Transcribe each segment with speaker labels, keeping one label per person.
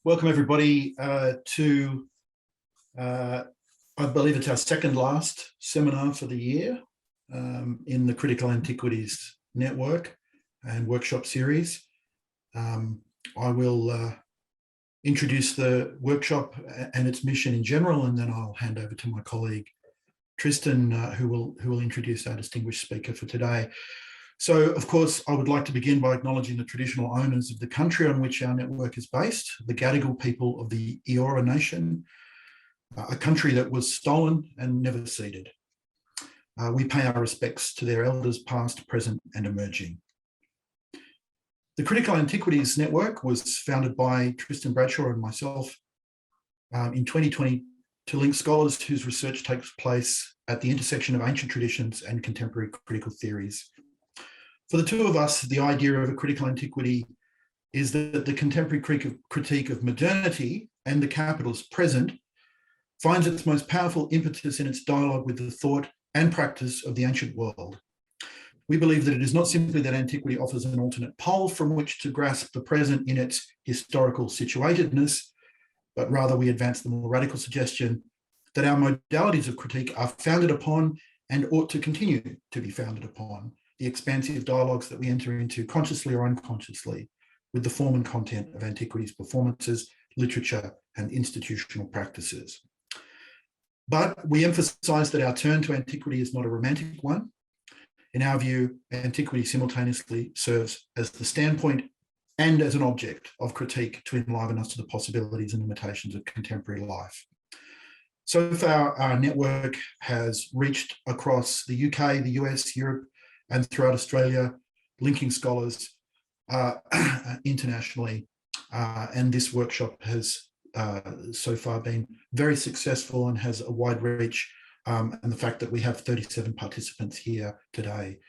Speaker 1: Welcome everybody to, I believe it's our second last seminar for the year in the Critical Antiquities Network and Workshop series. I will introduce the workshop and its mission in general, and then I'll hand over to my colleague Tristan, who will introduce our distinguished speaker for today. So, of course, I would like to begin by acknowledging the traditional owners of the country on which our network is based, the Gadigal people of the Eora Nation, a country that was stolen and never ceded. We pay our respects to their elders past, present and emerging. The Critical Antiquities Network was founded by Tristan Bradshaw and myself in 2020 to link scholars whose research takes place at the intersection of ancient traditions and contemporary critical theories. For the two of us, the idea of a critical antiquity is that the contemporary critique of modernity and the capitalist present finds its most powerful impetus in its dialogue with the thought and practice of the ancient world. We believe that it is not simply that antiquity offers an alternate pole from which to grasp the present in its historical situatedness, but rather we advance the more radical suggestion that our modalities of critique are founded upon and ought to continue to be founded upon the expansive dialogues that we enter into consciously or unconsciously with the form and content of antiquities performances, literature, and institutional practices. But we emphasize that our turn to antiquity is not a romantic one. In our view, antiquity simultaneously serves as the standpoint and as an object of critique to enliven us to the possibilities and limitations of contemporary life. So far, our network has reached across the UK, the US, Europe, and throughout Australia, linking scholars internationally. And this workshop has so far been very successful and has a wide reach. And the fact that we have 37 participants here today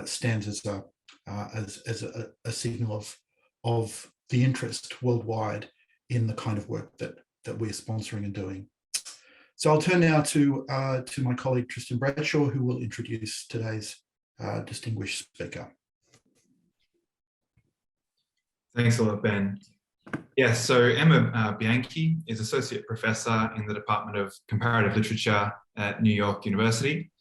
Speaker 1: stands as a signal of the interest worldwide in the kind of work that we're sponsoring and doing. So I'll turn now to my colleague Tristan Bradshaw, who will introduce today's distinguished speaker.
Speaker 2: Thanks a lot, Ben. Yes, so Emma Bianchi is Associate Professor in the Department of Comparative Literature at New York University.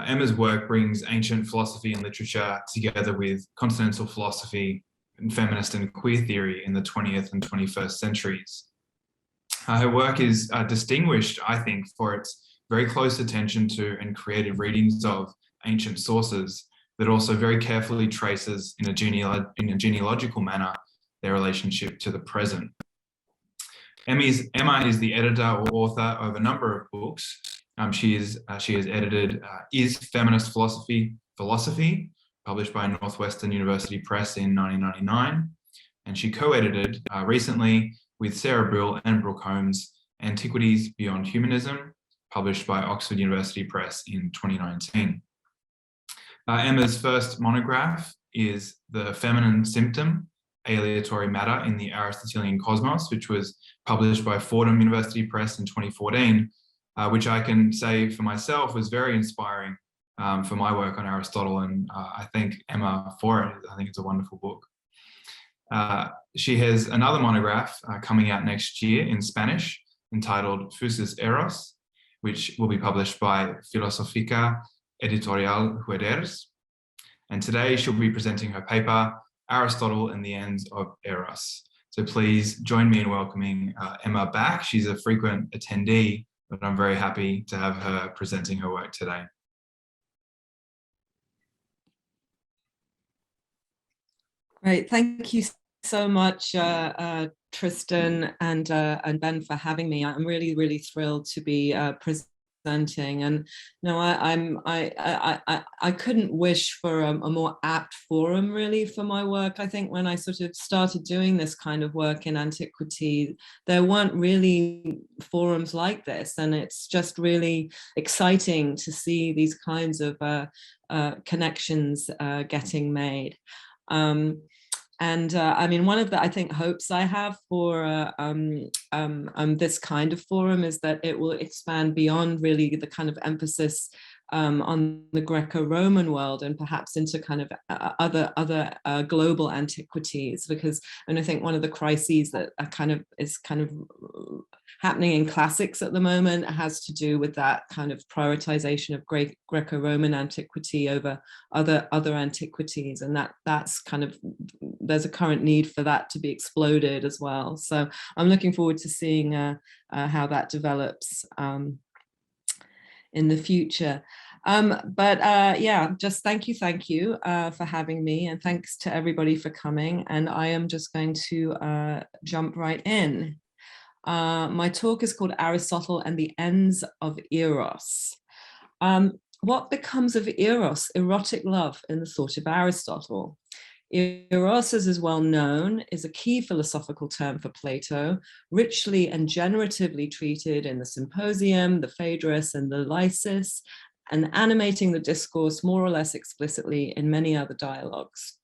Speaker 2: Emma's work brings ancient philosophy and literature together with continental philosophy and feminist and queer theory in the 20th and 21st centuries. Her work is distinguished, I think, for its very close attention to and creative readings of ancient sources that also very carefully traces in a genealogical manner their relationship to the present. Emma is the editor or author of a number of books. She has edited Is Feminist Philosophy, published by Northwestern University Press in 1999. And she co-edited recently with Sarah Brill and Brooke Holmes, Antiquities Beyond Humanism, published by Oxford University Press in 2019. Emma's first monograph is The Feminine Symptom, Aleatory Matter in the Aristotelian Cosmos, which was published by Fordham University Press in 2014, which I can say for myself was very inspiring for my work on Aristotle, and I thank Emma for it. I think it's a wonderful book. She has another monograph coming out next year in Spanish entitled Fusus Eros, which will be published by Filosófica Editorial Juderes. And today she'll be presenting her paper, Aristotle and the Ends of Eros. So please join me in welcoming Emma back. She's a frequent attendee, but I'm very happy to have her presenting her work today.
Speaker 3: Great, thank you so much, Tristan and Ben, for having me. I'm really thrilled to be presenting, and no, I couldn't wish for a more apt forum really for my work. I think when I sort of started doing this kind of work in antiquity, there weren't really forums like this, and it's just really exciting to see these kinds of connections getting made. I mean, one of the, I think, hopes I have for this kind of forum is that it will expand beyond really the kind of emphasis on the Greco-Roman world and perhaps into kind of other global antiquities, because and I think one of the crises that is happening in classics at the moment has to do with that kind of prioritization of Greco-Roman antiquity over other antiquities, and that's kind of, there's a current need for that to be exploded as well. So I'm looking forward to seeing how that develops in the future. Yeah, just thank you for having me, and thanks to everybody for coming. And I am just going to jump right in. My talk is called Aristotle and the Ends of Eros. What becomes of Eros, erotic love, in the thought of Aristotle? Eros, as is well known, is a key philosophical term for Plato, richly and generatively treated in the Symposium, the Phaedrus, and the Lysis, and animating the discourse more or less explicitly in many other dialogues.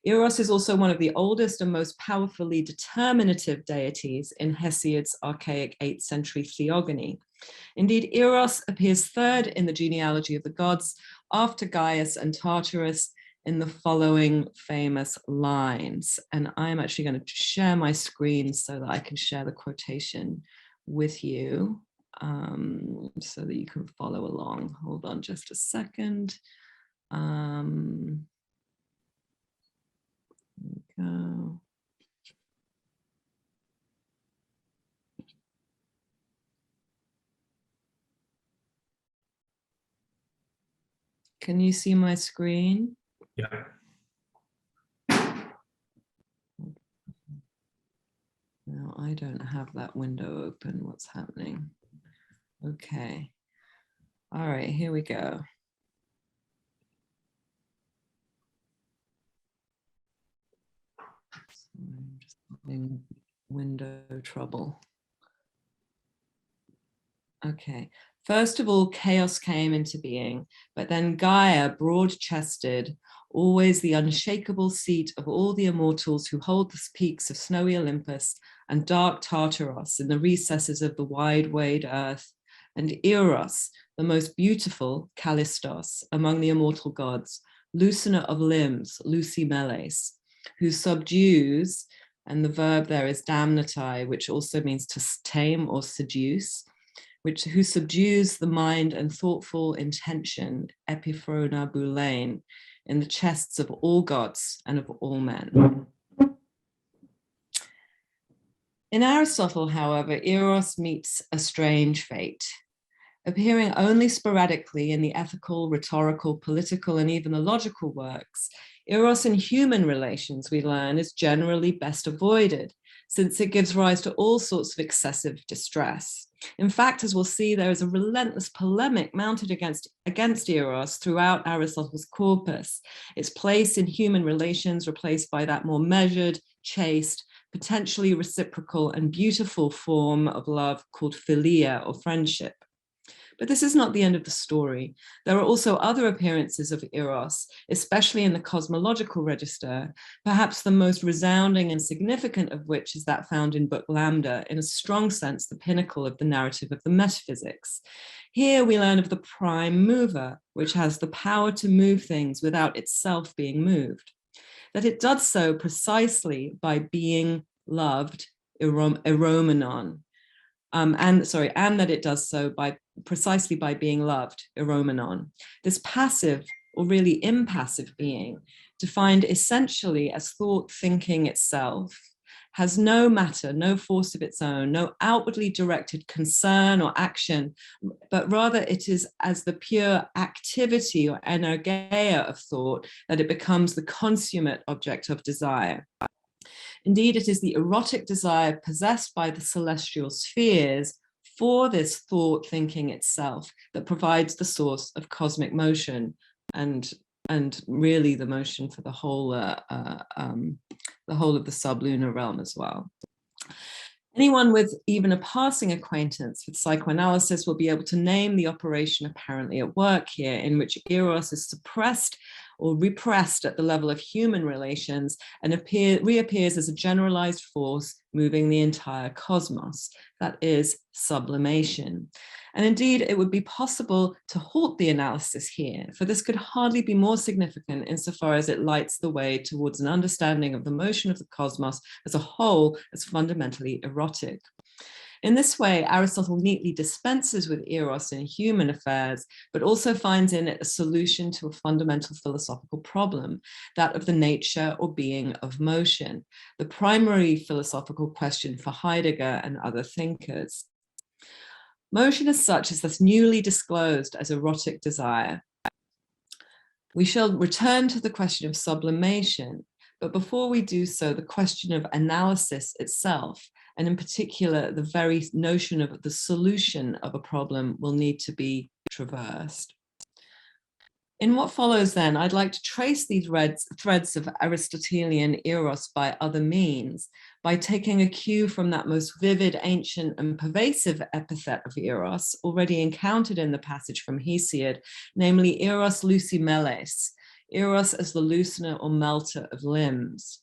Speaker 3: Eros is also one of the oldest and most powerfully determinative deities in Hesiod's archaic 8th century theogony. Indeed, Eros appears third in the genealogy of the gods after Gaius and Tartarus in the following famous lines. And I'm actually going to share my screen so that I can share the quotation with you, so that you can follow along. Hold on just a second. There we go. Can you see my screen?
Speaker 2: Yeah.
Speaker 3: No, I don't have that window open. What's happening? Okay. All right, here we go. I'm just having window trouble. Okay. First of all, chaos came into being, but then Gaia, broad-chested, always the unshakable seat of all the immortals who hold the peaks of snowy Olympus and dark Tartaros in the recesses of the wide earth, and Eros, the most beautiful, Callistos, among the immortal gods, loosener of limbs, Lucimeles, who subdues, and the verb there is damnatai, which also means to tame or seduce, who subdues the mind and thoughtful intention, epiphrona boulain, in the chests of all gods and of all men. In Aristotle, however, Eros meets a strange fate. Appearing only sporadically in the ethical, rhetorical, political, and even the logical works, Eros in human relations, we learn, is generally best avoided, since it gives rise to all sorts of excessive distress. In fact, as we'll see, there is a relentless polemic mounted against Eros throughout Aristotle's corpus, its place in human relations replaced by that more measured, chaste, potentially reciprocal and beautiful form of love called philia, or friendship. But this is not the end of the story. There are also other appearances of Eros, especially in the cosmological register, perhaps the most resounding and significant of which is that found in Book Lambda, in a strong sense, the pinnacle of the narrative of the metaphysics. Here we learn of the prime mover, which has the power to move things without itself being moved. That it does so precisely by being loved, eromenon, and that it does so precisely by being loved, eromenon. This passive, or really impassive being, defined essentially as thought thinking itself, has no matter, no force of its own, no outwardly directed concern or action, but rather it is as the pure activity or energeia of thought that it becomes the consummate object of desire. Indeed, it is the erotic desire possessed by the celestial spheres for this thought thinking itself that provides the source of cosmic motion and really the motion for the whole of the sublunar realm as well. Anyone with even a passing acquaintance with psychoanalysis will be able to name the operation apparently at work here, in which Eros is suppressed or repressed at the level of human relations and reappears as a generalized force moving the entire cosmos. that is sublimation. And indeed, it would be possible to halt the analysis here, for this could hardly be more significant insofar as it lights the way towards an understanding of the motion of the cosmos as a whole as fundamentally erotic. In this way, Aristotle neatly dispenses with eros in human affairs, but also finds in it a solution to a fundamental philosophical problem, that of the nature or being of motion, the primary philosophical question for Heidegger and other thinkers. Motion as such is thus newly disclosed as erotic desire. We shall return to the question of sublimation, but before we do so, the question of analysis itself, and in particular, the very notion of the solution of a problem, will need to be traversed. In what follows then, I'd like to trace these threads of Aristotelian Eros by other means, by taking a cue from that most vivid, ancient, and pervasive epithet of Eros, already encountered in the passage from Hesiod, namely Eros lucimeles, Eros as the loosener or melter of limbs.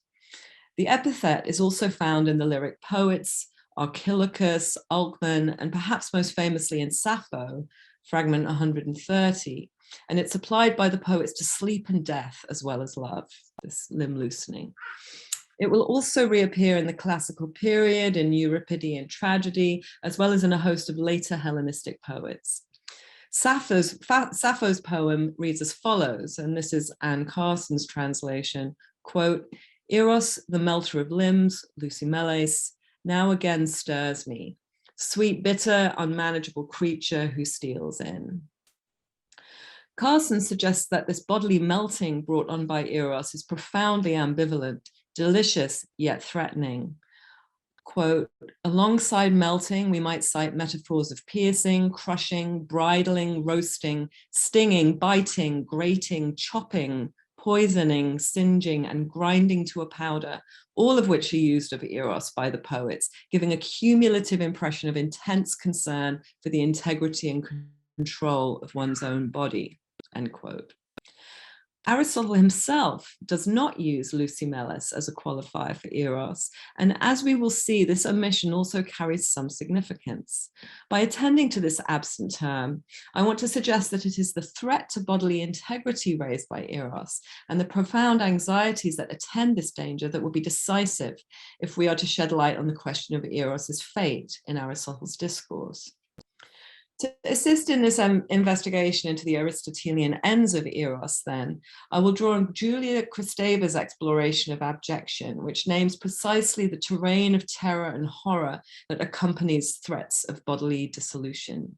Speaker 3: The epithet is also found in the lyric poets, Archilochus, Alcman, and perhaps most famously in Sappho, fragment 130. And it's applied by the poets to sleep and death as well as love, this limb loosening. It will also reappear in the classical period, in Euripidean tragedy, as well as in a host of later Hellenistic poets. Sappho's poem reads as follows, and this is Anne Carson's translation, quote, Eros, the melter of limbs, lucimeles, now again stirs me, sweet, bitter, unmanageable creature who steals in. Carson suggests that this bodily melting brought on by Eros is profoundly ambivalent, delicious yet threatening. Quote, alongside melting, we might cite metaphors of piercing, crushing, bridling, roasting, stinging, biting, grating, chopping, poisoning, singeing, and grinding to a powder, all of which are used of Eros by the poets, giving a cumulative impression of intense concern for the integrity and control of one's own body, end quote. Aristotle himself does not use lucimeles as a qualifier for Eros, and as we will see, this omission also carries some significance. By attending to this absent term, I want to suggest that it is the threat to bodily integrity raised by Eros and the profound anxieties that attend this danger that will be decisive if we are to shed light on the question of Eros's fate in Aristotle's Discourse. To assist in this investigation into the Aristotelian ends of Eros, then, I will draw on Julia Kristeva's exploration of abjection, which names precisely the terrain of terror and horror that accompanies threats of bodily dissolution.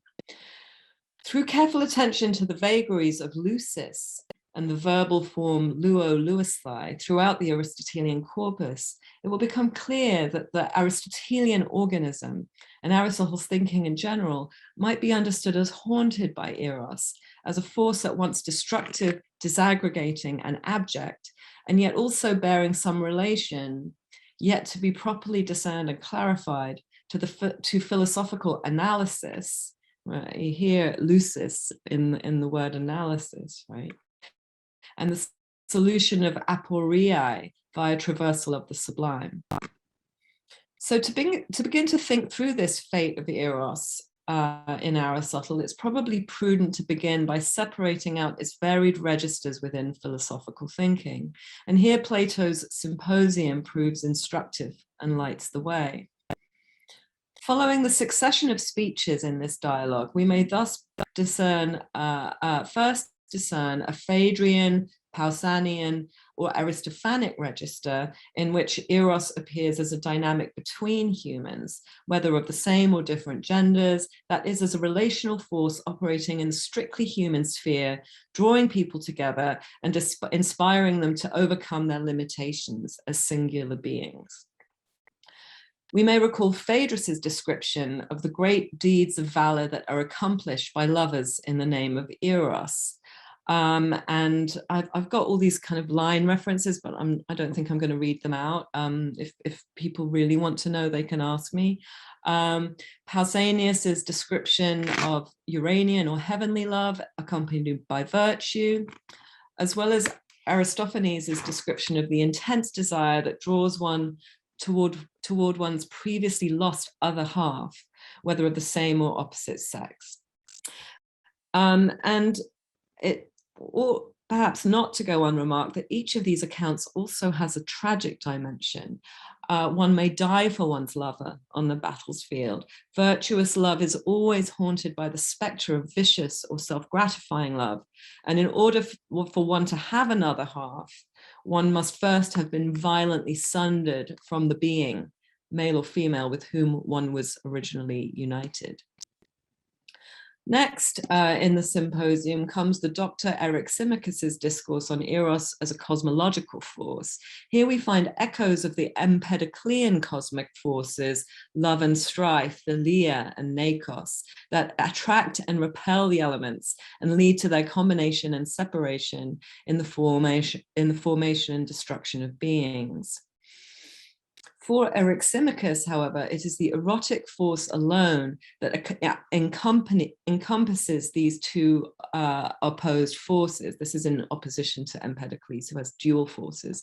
Speaker 3: Through careful attention to the vagaries of lucis and the verbal form luo luisthai throughout the Aristotelian corpus, it will become clear that the Aristotelian organism and Aristotle's thinking in general might be understood as haunted by Eros, as a force at once destructive, disaggregating, and abject, and yet also bearing some relation, yet to be properly discerned and clarified, to philosophical analysis. Right? You hear lucis in the word analysis, right? And the solution of aporiae via traversal of the sublime. So to begin to think through this fate of Eros in Aristotle, it's probably prudent to begin by separating out its varied registers within philosophical thinking. And here Plato's Symposium proves instructive and lights the way. Following the succession of speeches in this dialogue, we may thus discern a Phaedrian, Pausanian, or Aristophanic register in which Eros appears as a dynamic between humans, whether of the same or different genders, that is, as a relational force operating in the strictly human sphere, drawing people together and inspiring them to overcome their limitations as singular beings. We may recall Phaedrus's description of the great deeds of valor that are accomplished by lovers in the name of Eros. And I've got all these kind of line references, but I don't think I'm going to read them out. If people really want to know, they can ask me. Pausanias's description of Uranian or heavenly love accompanied by virtue, as well as Aristophanes' description of the intense desire that draws one toward one's previously lost other half, whether of the same or opposite sex. And it ought perhaps not to go unremarked that each of these accounts also has a tragic dimension. One may die for one's lover on the battlefield. Virtuous love is always haunted by the spectre of vicious or self-gratifying love. And in order for one to have another half, one must first have been violently sundered from the being, male or female, with whom one was originally united. Next in the symposium comes the Dr. Eric Simicus's discourse on Eros as a cosmological force. Here we find echoes of the Empedoclean cosmic forces, love and strife, philia and nakos, that attract and repel the elements and lead to their combination and separation in the formation and destruction of beings. For Eric Simicus, however, it is the erotic force alone that encompasses these two opposed forces. This is in opposition to Empedocles, who has dual forces.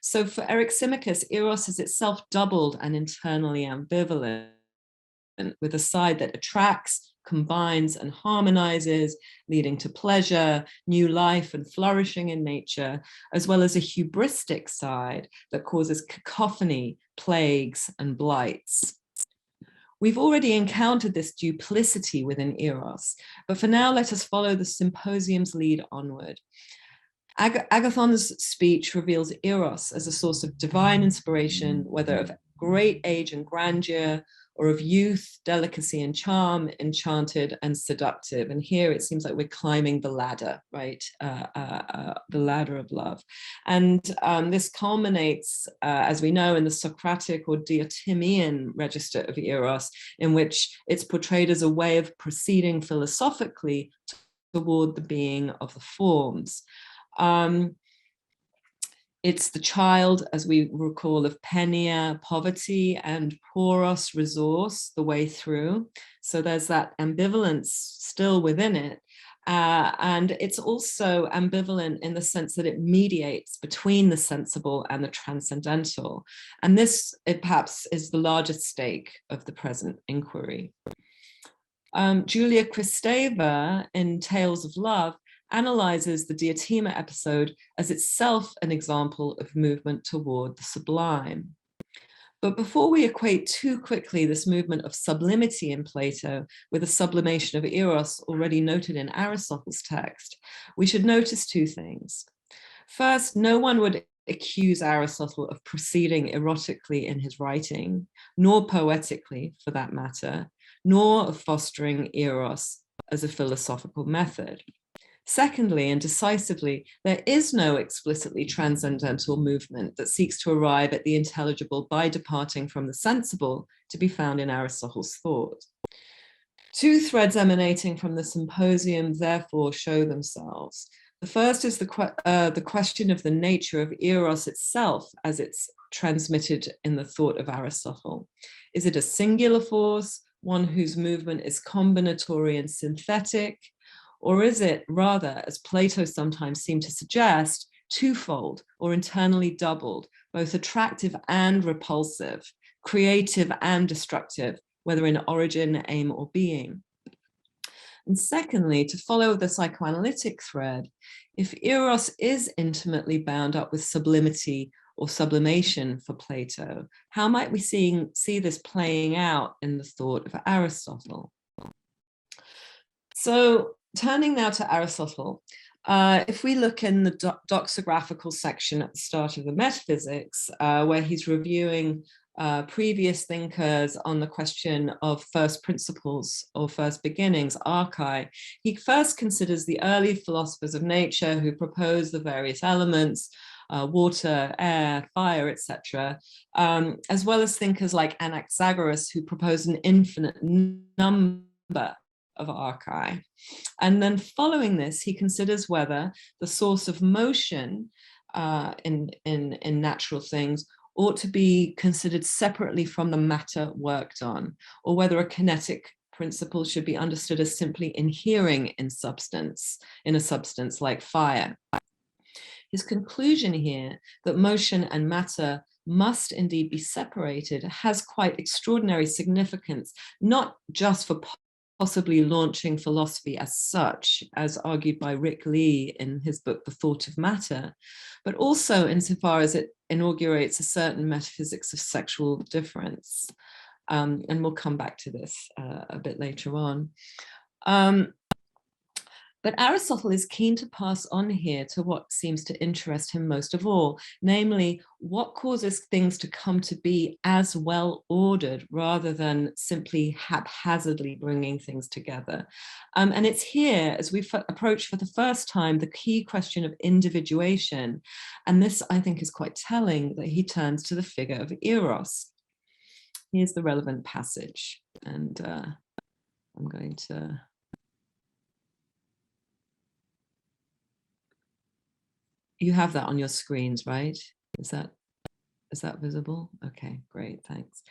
Speaker 3: So for Eric Simicus, Eros is itself doubled and internally ambivalent, with a side that attracts, combines and harmonizes, leading to pleasure, new life and flourishing in nature, as well as a hubristic side that causes cacophony, plagues and blights. We've already encountered this duplicity within Eros, but for now let us follow the symposium's lead onward. Agathon's speech reveals Eros as a source of divine inspiration, whether of great age and grandeur, or of youth, delicacy and charm, enchanted and seductive. And here it seems like we're climbing the ladder, right? The ladder of love. And this culminates, as we know, in the Socratic or Diotimean register of Eros, in which it's portrayed as a way of proceeding philosophically toward the being of the forms. It's the child, as we recall, of Penia, poverty, and Poros, resource, the way through. So there's that ambivalence still within it. And it's also ambivalent in the sense that it mediates between the sensible and the transcendental. And this, it perhaps, is the largest stake of the present inquiry. Julia Kristeva, in Tales of Love, analyzes the Diotima episode as itself an example of movement toward the sublime. But before we equate too quickly this movement of sublimity in Plato with the sublimation of Eros already noted in Aristotle's text, we should notice two things. First, no one would accuse Aristotle of proceeding erotically in his writing, nor poetically for that matter, nor of fostering Eros as a philosophical method. Secondly, and decisively, there is no explicitly transcendental movement that seeks to arrive at the intelligible by departing from the sensible to be found in Aristotle's thought. Two threads emanating from the symposium therefore show themselves. The first is the question of the nature of Eros itself as it's transmitted in the thought of Aristotle. Is it a singular force, one whose movement is combinatory and synthetic? Or is it rather, as Plato sometimes seemed to suggest, twofold or internally doubled, both attractive and repulsive, creative and destructive, whether in origin, aim, or being? And secondly, to follow the psychoanalytic thread, if Eros is intimately bound up with sublimity or sublimation for Plato, how might we see this playing out in the thought of Aristotle? So, turning now to Aristotle, if we look in the doxographical section at the start of the Metaphysics, where he's reviewing previous thinkers on the question of first principles or first beginnings, archai, he first considers the early philosophers of nature who propose the various elements, water, air, fire, etc., as well as thinkers like Anaxagoras who propose an infinite number of archai. And then following this, he considers whether the source of motion in natural things ought to be considered separately from the matter worked on, or whether a kinetic principle should be understood as simply inhering in a substance like fire. His conclusion here that motion and matter must indeed be separated has quite extraordinary significance, not just for possibly launching philosophy as such, as argued by Rick Lee in his book, The Thought of Matter, but also insofar as it inaugurates a certain metaphysics of sexual difference. And we'll come back to this a bit later on. But Aristotle is keen to pass on here to what seems to interest him most of all, namely what causes things to come to be as well ordered rather than simply haphazardly bringing things together. And it's here, as we approach for the first time, the key question of individuation. And this, I think, is quite telling, that he turns to the figure of Eros. Here's the relevant passage, and I'm going to... You have that on your screens, right? Is that visible? Okay, great, thanks.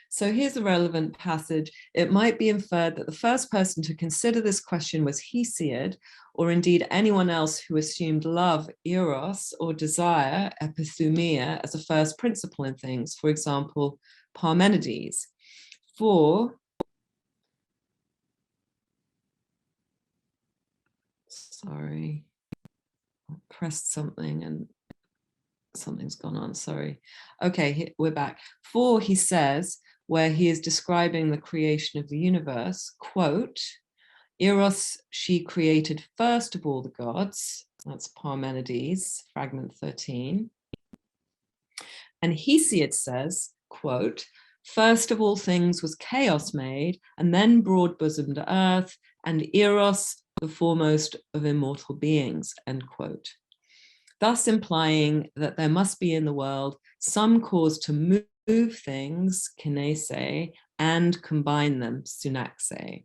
Speaker 3: So here's the relevant passage. It might be inferred that the first person to consider this question was Hesiod, or indeed anyone else who assumed love, eros, or desire, epithumia, as a first principle in things. For example, Parmenides. Sorry. Pressed something and something's gone on, sorry. Okay, we're back. He says, where he is describing the creation of the universe, quote, Eros she created first of all the gods, that's Parmenides, fragment 13. And Hesiod says, quote, first of all things was chaos made, and then broad-bosomed earth, and Eros the foremost of immortal beings, end quote. Thus implying that there must be in the world some cause to move things, kinese, and combine them, synaxe.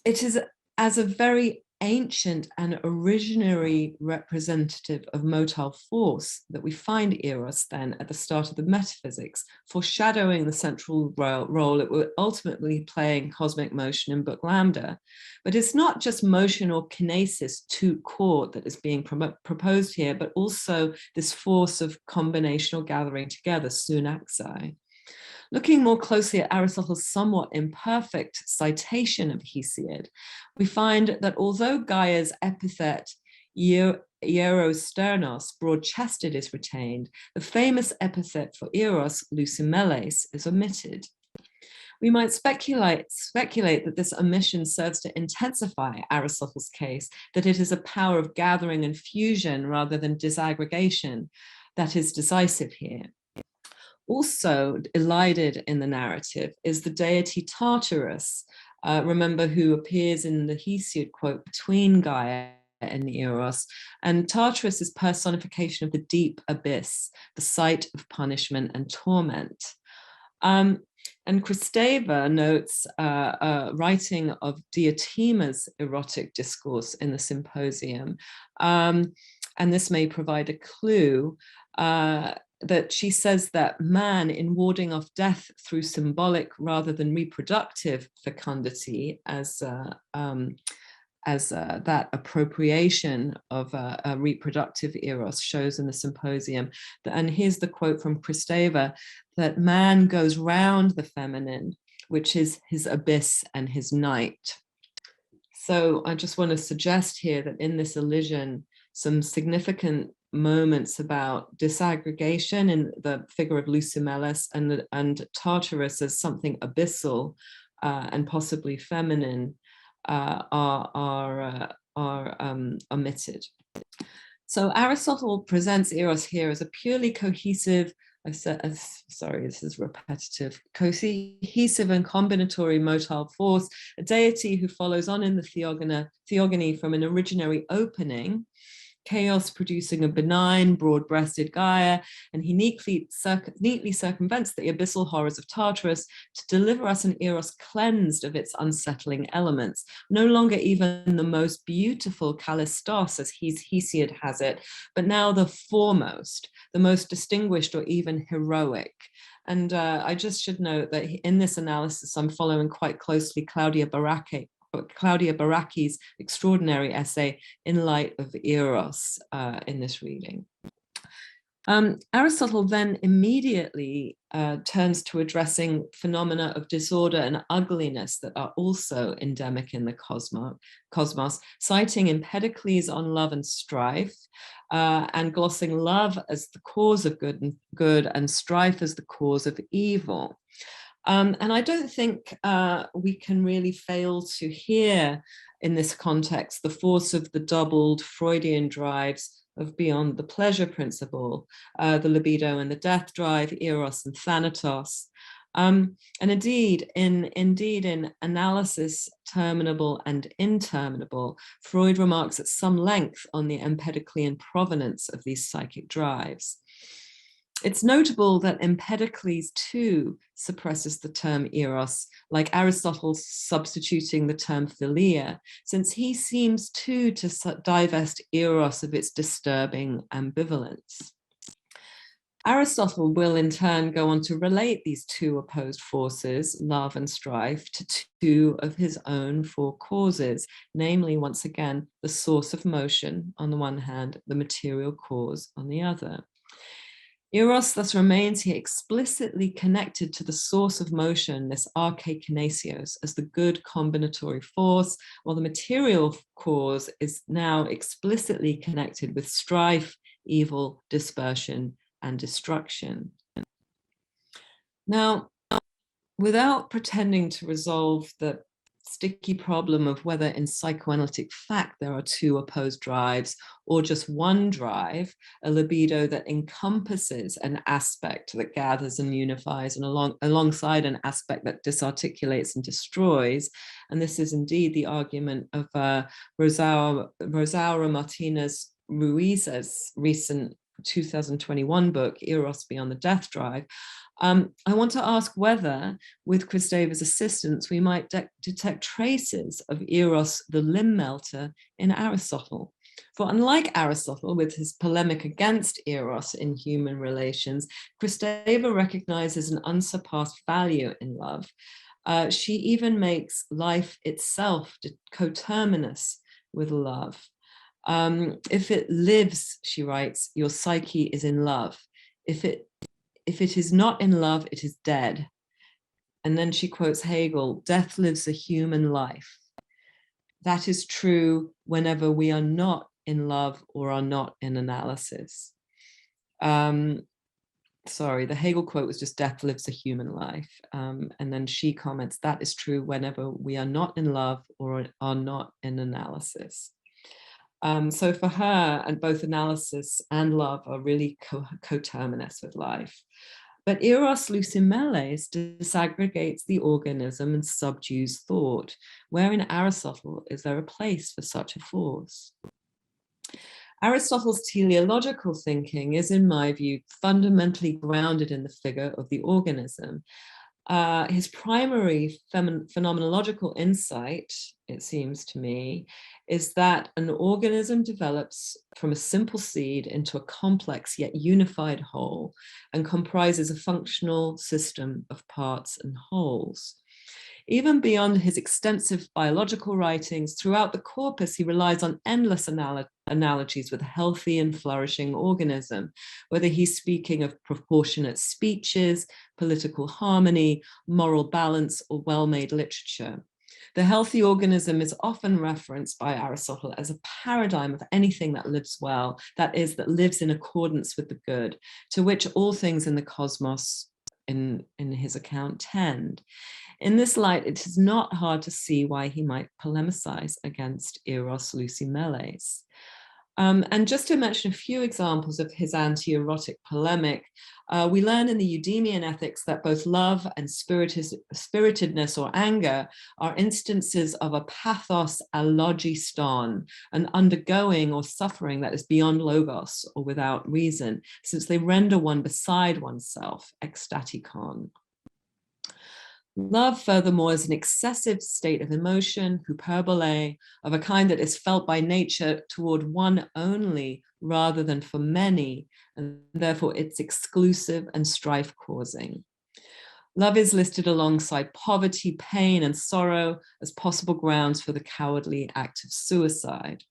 Speaker 3: It is as a very ancient and originary representative of motile force that we find Eros then at the start of the metaphysics, foreshadowing the central role it will ultimately play in cosmic motion in Book Lambda. But it's not just motion or kinesis to chord that is being proposed here, but also this force of combinational gathering together, synaxai. Looking more closely at Aristotle's somewhat imperfect citation of Hesiod, we find that although Gaia's epithet Ierosternos, broad-chested, is retained, the famous epithet for Eros, Lucimeles, is omitted. We might speculate that this omission serves to intensify Aristotle's case, that it is a power of gathering and fusion rather than disaggregation that is decisive here. Also elided in the narrative is the deity Tartarus, remember, who appears in the Hesiod quote between Gaia and Eros, and Tartarus is personification of the deep abyss, the site of punishment and torment. And Kristeva notes writing of Diotima's erotic discourse in the Symposium, and this may provide a clue, that she says that man, in warding off death through symbolic rather than reproductive fecundity, as that appropriation of a reproductive eros shows in the Symposium. And here's the quote from Kristeva, that man goes round the feminine, which is his abyss and his night. So I just want to suggest here that in this elision, some significant moments about disaggregation in the figure of Lucimeles and Tartarus as something abyssal and possibly feminine are omitted. So Aristotle presents Eros here as a purely cohesive, sorry, this is repetitive, cohesive and combinatory motile force, a deity who follows on in the theogony from an originary opening, chaos producing a benign, broad-breasted Gaia, and he neatly circumvents the abyssal horrors of Tartarus to deliver us an Eros cleansed of its unsettling elements, no longer even the most beautiful Callistos, as Hesiod has it, but now the foremost, the most distinguished or even heroic. And I just should note that in this analysis, I'm following quite closely Claudia Barraque's Claudia Baracchi's extraordinary essay, In Light of Eros, in this reading. Aristotle then immediately turns to addressing phenomena of disorder and ugliness that are also endemic in the cosmos, citing Empedocles on love and strife, and glossing love as the cause of good and strife as the cause of evil. And I don't think we can really fail to hear in this context the force of the doubled Freudian drives of beyond the pleasure principle, the libido and the death drive, eros and thanatos. And indeed in Analysis Terminable and Interminable, Freud remarks at some length on the Empedoclean provenance of these psychic drives. It's notable that Empedocles too suppresses the term eros, like Aristotle substituting the term philia, since he seems too to divest eros of its disturbing ambivalence. Aristotle will in turn go on to relate these two opposed forces, love and strife, to two of his own four causes, namely, once again, the source of motion on the one hand, the material cause on the other. Eros thus remains here explicitly connected to the source of motion, this archekinesios, as the good combinatory force, while the material cause is now explicitly connected with strife, evil, dispersion, and destruction. Now, without pretending to resolve the sticky problem of whether in psychoanalytic fact there are two opposed drives or just one drive, a libido that encompasses an aspect that gathers and unifies, and alongside an aspect that disarticulates and destroys. And this is indeed the argument of Rosaura Martinez Ruiz's recent 2021 book, Eros Beyond the Death Drive. I want to ask whether, with Kristeva's assistance, we might detect traces of Eros, the limb melter, in Aristotle. For unlike Aristotle, with his polemic against Eros in human relations, Kristeva recognizes an unsurpassed value in love. She even makes life itself coterminous with love. If it lives, she writes, your psyche is in love. If it is not in love, it is dead. And then she quotes Hegel, death lives a human life. That is true whenever we are not in love or are not in analysis. Sorry, the Hegel quote was just death lives a human life. And then she comments, that is true whenever we are not in love or are not in analysis. So for her, and both analysis and love are really coterminous with life. But Eros Lucimeles disaggregates the organism and subdues thought. Where in Aristotle is there a place for such a force? Aristotle's teleological thinking is, in my view, fundamentally grounded in the figure of the organism. His primary phenomenological insight, it seems to me, is that an organism develops from a simple seed into a complex yet unified whole and comprises a functional system of parts and wholes. Even beyond his extensive biological writings, throughout the corpus, he relies on endless analogies with a healthy and flourishing organism, whether he's speaking of proportionate speeches, political harmony, moral balance, or well-made literature. The healthy organism is often referenced by Aristotle as a paradigm of anything that lives well, that is, that lives in accordance with the good, to which all things in the cosmos, in his account, tend. In this light, it is not hard to see why he might polemicize against Eros Lucimeles. And just to mention a few examples of his anti-erotic polemic, we learn in the Eudemian ethics that both love and spiritedness or anger are instances of a pathos alogiston, an undergoing or suffering that is beyond logos or without reason, since they render one beside oneself, ekstatikon. Love, furthermore, is an excessive state of emotion, hyperbole, of a kind that is felt by nature toward one only rather than for many, and therefore it's exclusive and strife-causing. Love is listed alongside poverty, pain, and sorrow as possible grounds for the cowardly act of suicide.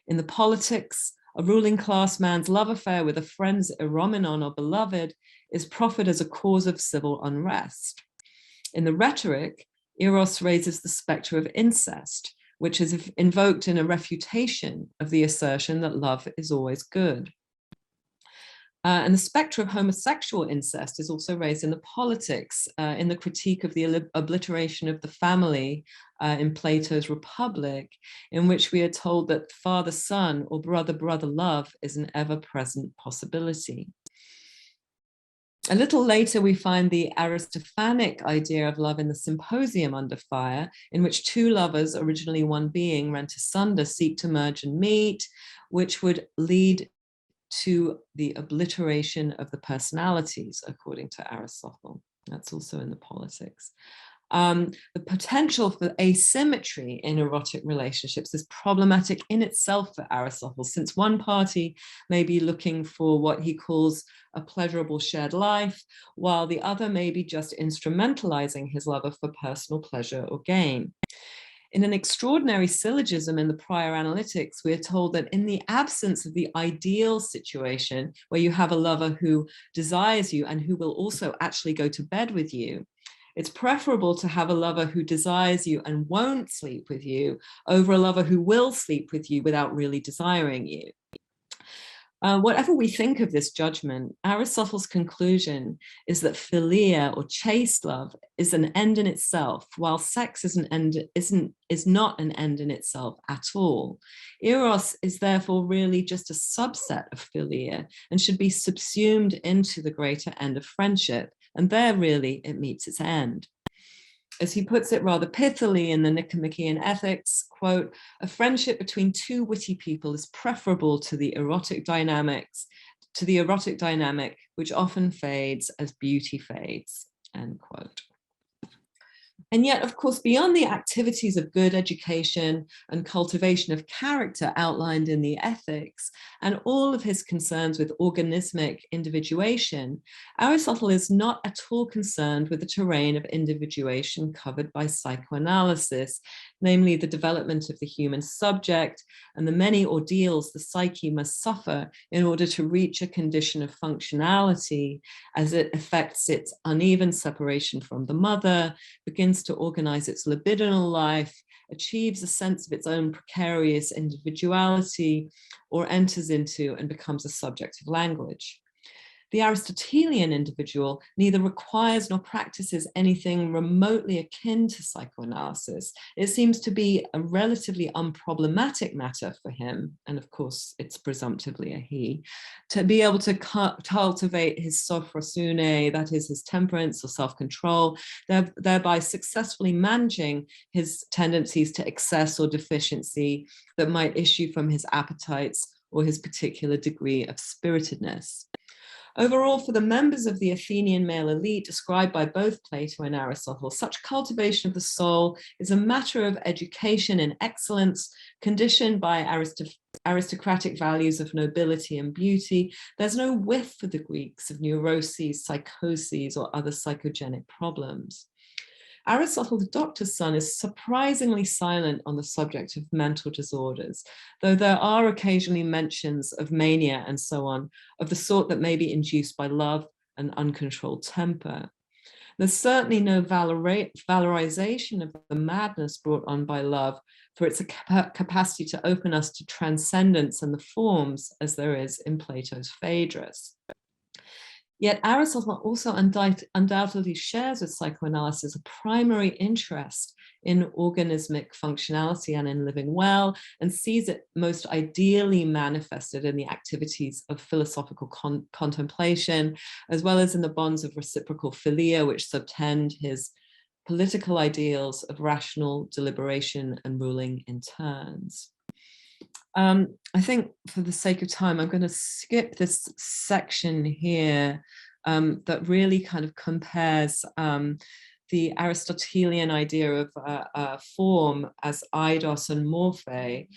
Speaker 3: In the politics, a ruling class man's love affair with a friend's eromenon or beloved is proffered as a cause of civil unrest. In the rhetoric, Eros raises the spectre of incest, which is invoked in a refutation of the assertion that love is always good. And the spectre of homosexual incest is also raised in the politics, in the critique of the obliteration of the family in Plato's Republic, in which we are told that father-son or brother-brother love is an ever-present possibility. A little later, we find the Aristophanic idea of love in the Symposium Under Fire, in which two lovers, originally one being, rent asunder, seek to merge and meet, which would lead to the obliteration of the personalities, according to Aristotle. That's also in the politics. The potential for asymmetry in erotic relationships is problematic in itself for Aristotle, since one party may be looking for what he calls a pleasurable shared life, while the other may be just instrumentalizing his lover for personal pleasure or gain. In an extraordinary syllogism in the prior analytics, we are told that in the absence of the ideal situation where you have a lover who desires you and who will also actually go to bed with you, it's preferable to have a lover who desires you and won't sleep with you over a lover who will sleep with you without really desiring you. Whatever we think of this judgment, Aristotle's conclusion is that philia, or chaste love, is an end in itself, while sex is not an end in itself at all. Eros is therefore really just a subset of philia and should be subsumed into the greater end of friendship, and there really it meets its end. As he puts it rather pithily in the Nicomachean Ethics, quote, "A friendship between two witty people is preferable to the erotic dynamic, which often fades as beauty fades," end quote. And yet, of course, beyond the activities of good education and cultivation of character outlined in the ethics, and all of his concerns with organismic individuation, Aristotle is not at all concerned with the terrain of individuation covered by psychoanalysis, namely the development of the human subject and the many ordeals the psyche must suffer in order to reach a condition of functionality as it affects its uneven separation from the mother, begins to organize its libidinal life, achieves a sense of its own precarious individuality, or enters into and becomes a subject of language. The Aristotelian individual neither requires nor practices anything remotely akin to psychoanalysis. It seems to be a relatively unproblematic matter for him, and of course it's presumptively a he, to be able to cultivate his sophrosune, that is his temperance or self-control, thereby successfully managing his tendencies to excess or deficiency that might issue from his appetites or his particular degree of spiritedness. Overall, for the members of the Athenian male elite described by both Plato and Aristotle, such cultivation of the soul is a matter of education and excellence, conditioned by aristocratic values of nobility and beauty. There's no whiff for the Greeks of neuroses, psychoses, or other psychogenic problems. Aristotle, the doctor's son, is surprisingly silent on the subject of mental disorders, though there are occasionally mentions of mania and so on, of the sort that may be induced by love and uncontrolled temper. There's certainly no valorization of the madness brought on by love for its capacity to open us to transcendence and the forms, as there is in Plato's Phaedrus. Yet Aristotle also undoubtedly shares with psychoanalysis a primary interest in organismic functionality and in living well, and sees it most ideally manifested in the activities of philosophical contemplation, as well as in the bonds of reciprocal philia, which subtend his political ideals of rational deliberation and ruling in turns. I think for the sake of time, I'm going to skip this section here that really kind of compares the Aristotelian idea of form as eidos and morphe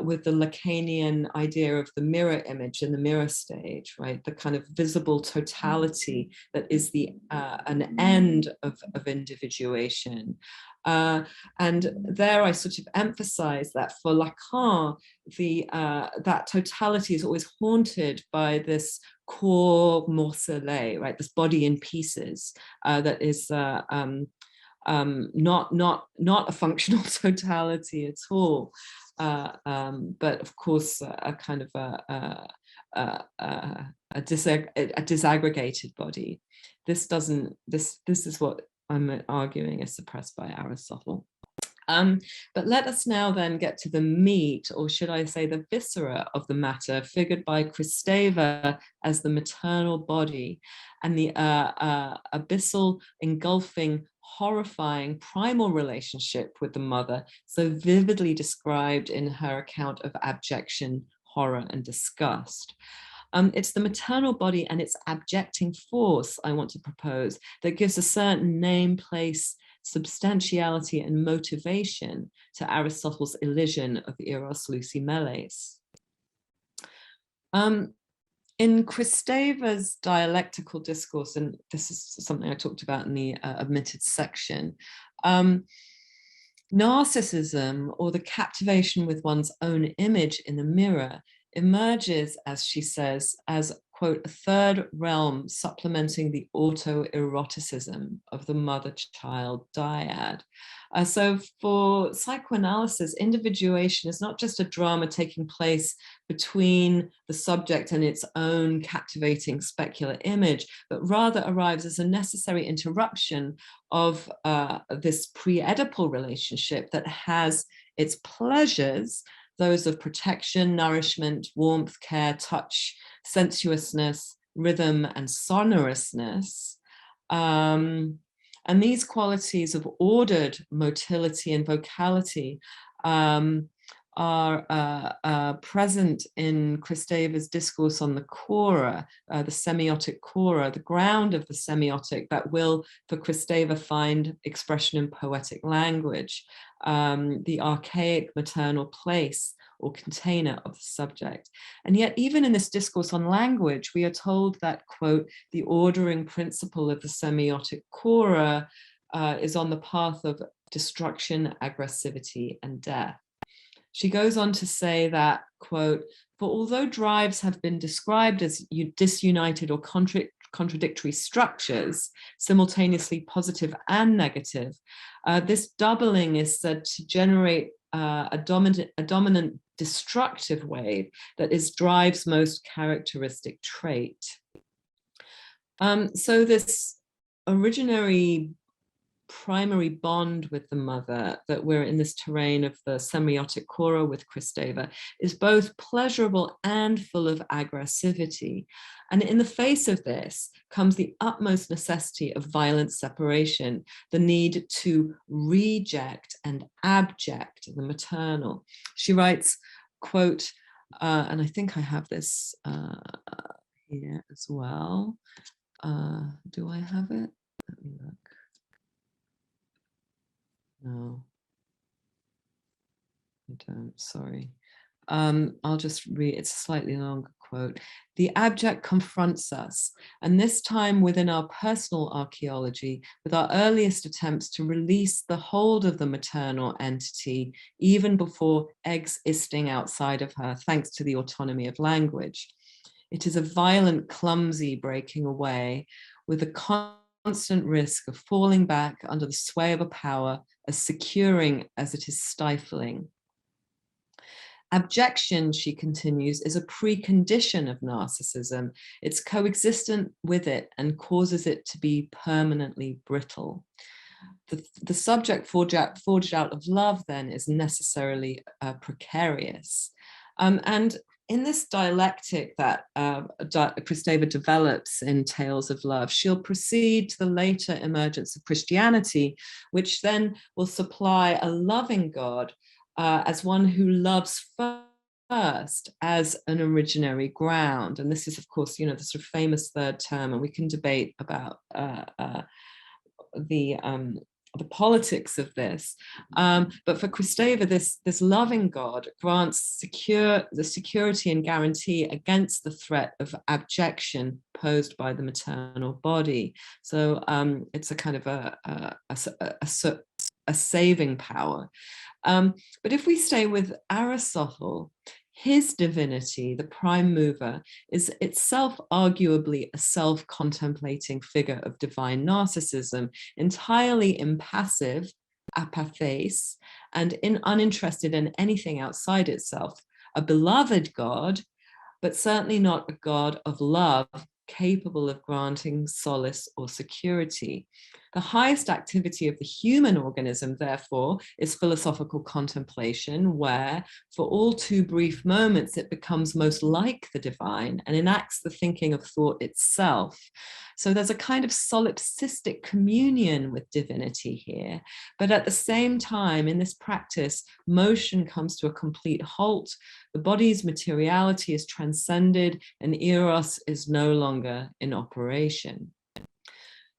Speaker 3: with the Lacanian idea of the mirror image in the mirror stage, right? The kind of visible totality that is an end of individuation. And there I sort of emphasize that for Lacan, that totality is always haunted by this corps morcelé, right? This body in pieces that is not a functional totality at all, but of course a kind of a disaggregated body. This is what I'm arguing is suppressed by Aristotle. But let us now then get to the meat, or should I say the viscera of the matter, figured by Kristeva as the maternal body, and the abyssal, engulfing, horrifying primal relationship with the mother, so vividly described in her account of abjection, horror, and disgust. It's the maternal body and its abjecting force, I want to propose, that gives a certain name, place, substantiality, and motivation to Aristotle's elision of Eros Lucy Meles. In Kristeva's dialectical discourse, and this is something I talked about in the omitted section, narcissism, or the captivation with one's own image in the mirror, emerges, as she says, as, quote, a third realm supplementing the autoeroticism of the mother-child dyad. So for psychoanalysis, individuation is not just a drama taking place between the subject and its own captivating specular image, but rather arrives as a necessary interruption of this pre-Oedipal relationship that has its pleasures, those of protection, nourishment, warmth, care, touch, sensuousness, rhythm, and sonorousness. And these qualities of ordered motility and vocality are present in Kristeva's discourse on the chora, the semiotic chora, the ground of the semiotic that will, for Kristeva, find expression in poetic language, the archaic maternal place or container of the subject. And yet, even in this discourse on language, we are told that, quote, the ordering principle of the semiotic chora is on the path of destruction, aggressivity, and death. She goes on to say that, quote, for although drives have been described as disunited or contradictory structures, simultaneously positive and negative, this doubling is said to generate a dominant destructive wave that is drive's most characteristic trait. So this originary primary bond with the mother, that we're in this terrain of the semiotic chora with Kristeva, is both pleasurable and full of aggressivity. And in the face of this comes the utmost necessity of violent separation, the need to reject and abject the maternal. She writes, quote, and I think I have this here as well. Do I have it? Let me look. No, I don't, sorry. I'll just read, it's a slightly longer quote. The abject confronts us, and this time within our personal archaeology, with our earliest attempts to release the hold of the maternal entity, even before existing outside of her, thanks to the autonomy of language. It is a violent, clumsy breaking away, with a constant risk of falling back under the sway of a power as securing as it is stifling. Abjection, she continues, is a precondition of narcissism. It's coexistent with it and causes it to be permanently brittle. The subject forged out of love, then, is necessarily precarious. And in this dialectic that Kristeva develops in Tales of Love, she'll proceed to the later emergence of Christianity, which then will supply a loving God as one who loves first as an originary ground. And this is, of course, the sort of famous third term, and we can debate about the the politics of this. But for Kristeva, this loving God grants the security and guarantee against the threat of abjection posed by the maternal body. So it's a kind of a saving power. But if we stay with Aristotle, his divinity, the prime mover, is itself arguably a self-contemplating figure of divine narcissism, entirely impassive, apatheis, and uninterested in anything outside itself. A beloved God, but certainly not a God of love, capable of granting solace or security. The highest activity of the human organism, therefore, is philosophical contemplation, where, for all too brief moments, it becomes most like the divine and enacts the thinking of thought itself. So there's a kind of solipsistic communion with divinity here. But at the same time, in this practice, motion comes to a complete halt. The body's materiality is transcended, and Eros is no longer in operation.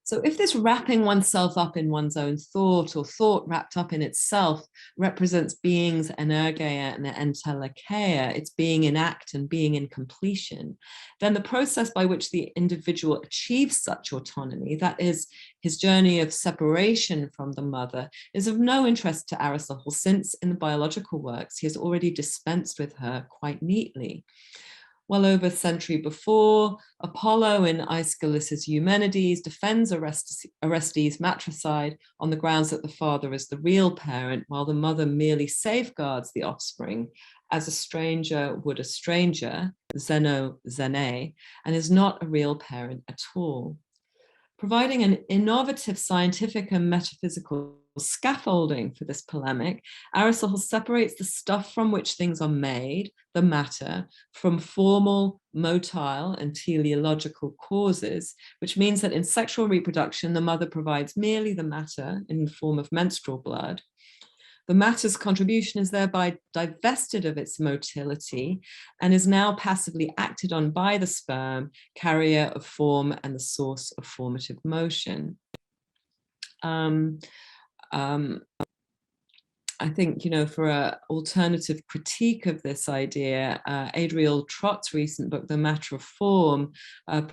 Speaker 3: So if this wrapping oneself up in one's own thought, or thought wrapped up in itself, represents being's energeia and entelecheia, its being in act and being in completion, then the process by which the individual achieves such autonomy, that is, his journey of separation from the mother, is of no interest to Aristotle, since in the biological works he has already dispensed with her quite neatly. Well over a century before, Apollo in Aeschylus's Eumenides defends Orestes' matricide on the grounds that the father is the real parent, while the mother merely safeguards the offspring as a stranger would a stranger, xeno xene, and is not a real parent at all. Providing an innovative scientific and metaphysical scaffolding for this polemic, Aristotle separates the stuff from which things are made, the matter, from formal, motile, and teleological causes, which means that in sexual reproduction, the mother provides merely the matter in the form of menstrual blood. The matter's contribution is thereby divested of its motility and is now passively acted on by the sperm, carrier of form and the source of formative motion. I think, for an alternative critique of this idea, Adriel Trott's recent book, The Matter of Form,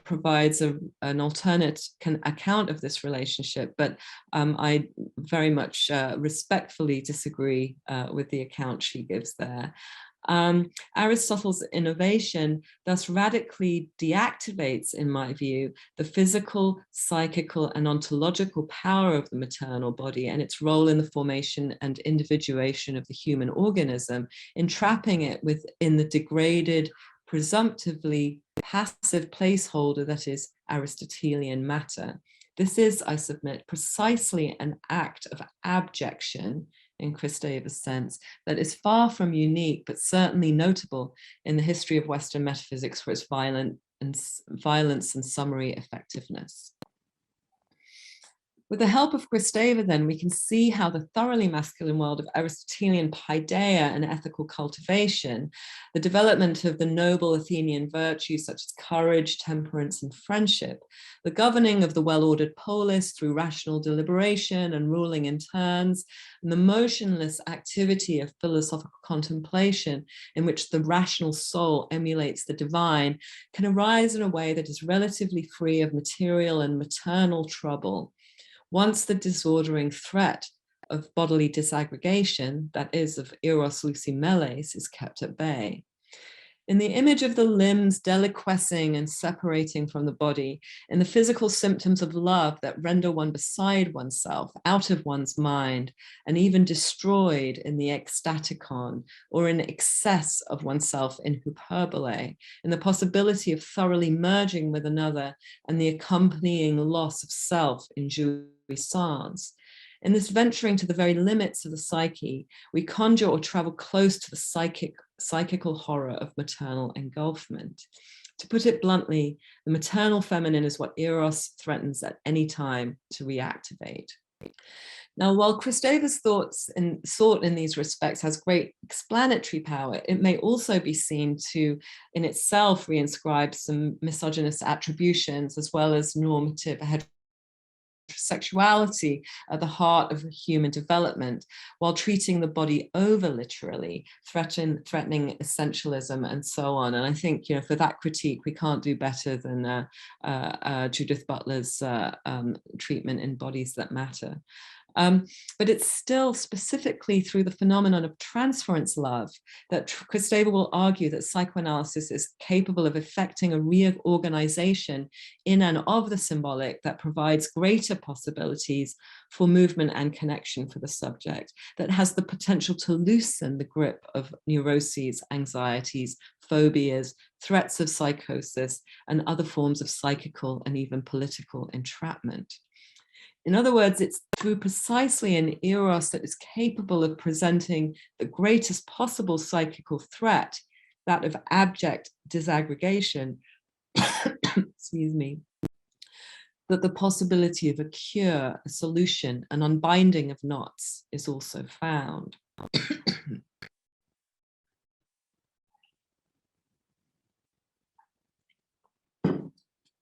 Speaker 3: provides an alternate account of this relationship, but I very much respectfully disagree with the account she gives there. Aristotle's innovation thus radically deactivates, in my view, the physical, psychical, and ontological power of the maternal body and its role in the formation and individuation of the human organism, entrapping it within the degraded, presumptively passive placeholder that is Aristotelian matter. This is, I submit, precisely an act of abjection, in Kristeva's sense, that is far from unique, but certainly notable in the history of Western metaphysics for its violence and summary effectiveness. With the help of Kristeva, then, we can see how the thoroughly masculine world of Aristotelian paideia and ethical cultivation, the development of the noble Athenian virtues such as courage, temperance, and friendship, the governing of the well-ordered polis through rational deliberation and ruling in turns, and the motionless activity of philosophical contemplation in which the rational soul emulates the divine, can arise in a way that is relatively free of material and maternal trouble, once the disordering threat of bodily disaggregation, that is, of eros lucimeles, is kept at bay. In the image of the limbs deliquescing and separating from the body, in the physical symptoms of love that render one beside oneself, out of one's mind, and even destroyed in the ecstaticon, or in excess of oneself in hyperbole, in the possibility of thoroughly merging with another, and the accompanying loss of self in jouissance. In this venturing to the very limits of the psyche, we conjure or travel close to the psychical horror of maternal engulfment. To put it bluntly, the maternal feminine is what Eros threatens at any time to reactivate. Now, while Kristeva's thought in these respects has great explanatory power, it may also be seen to, in itself, reinscribe some misogynist attributions as well as normative heterosexuality at the heart of human development, while treating the body over literally, threatening essentialism and so on. And I think, for that critique, we can't do better than Judith Butler's treatment in Bodies That Matter. But it's still specifically through the phenomenon of transference love that Kristeva will argue that psychoanalysis is capable of effecting a reorganization in and of the symbolic that provides greater possibilities for movement and connection for the subject, that has the potential to loosen the grip of neuroses, anxieties, phobias, threats of psychosis, and other forms of psychical and even political entrapment. In other words, it's through precisely an eros that is capable of presenting the greatest possible psychical threat, that of abject disaggregation, excuse me, that the possibility of a cure, a solution, an unbinding of knots is also found.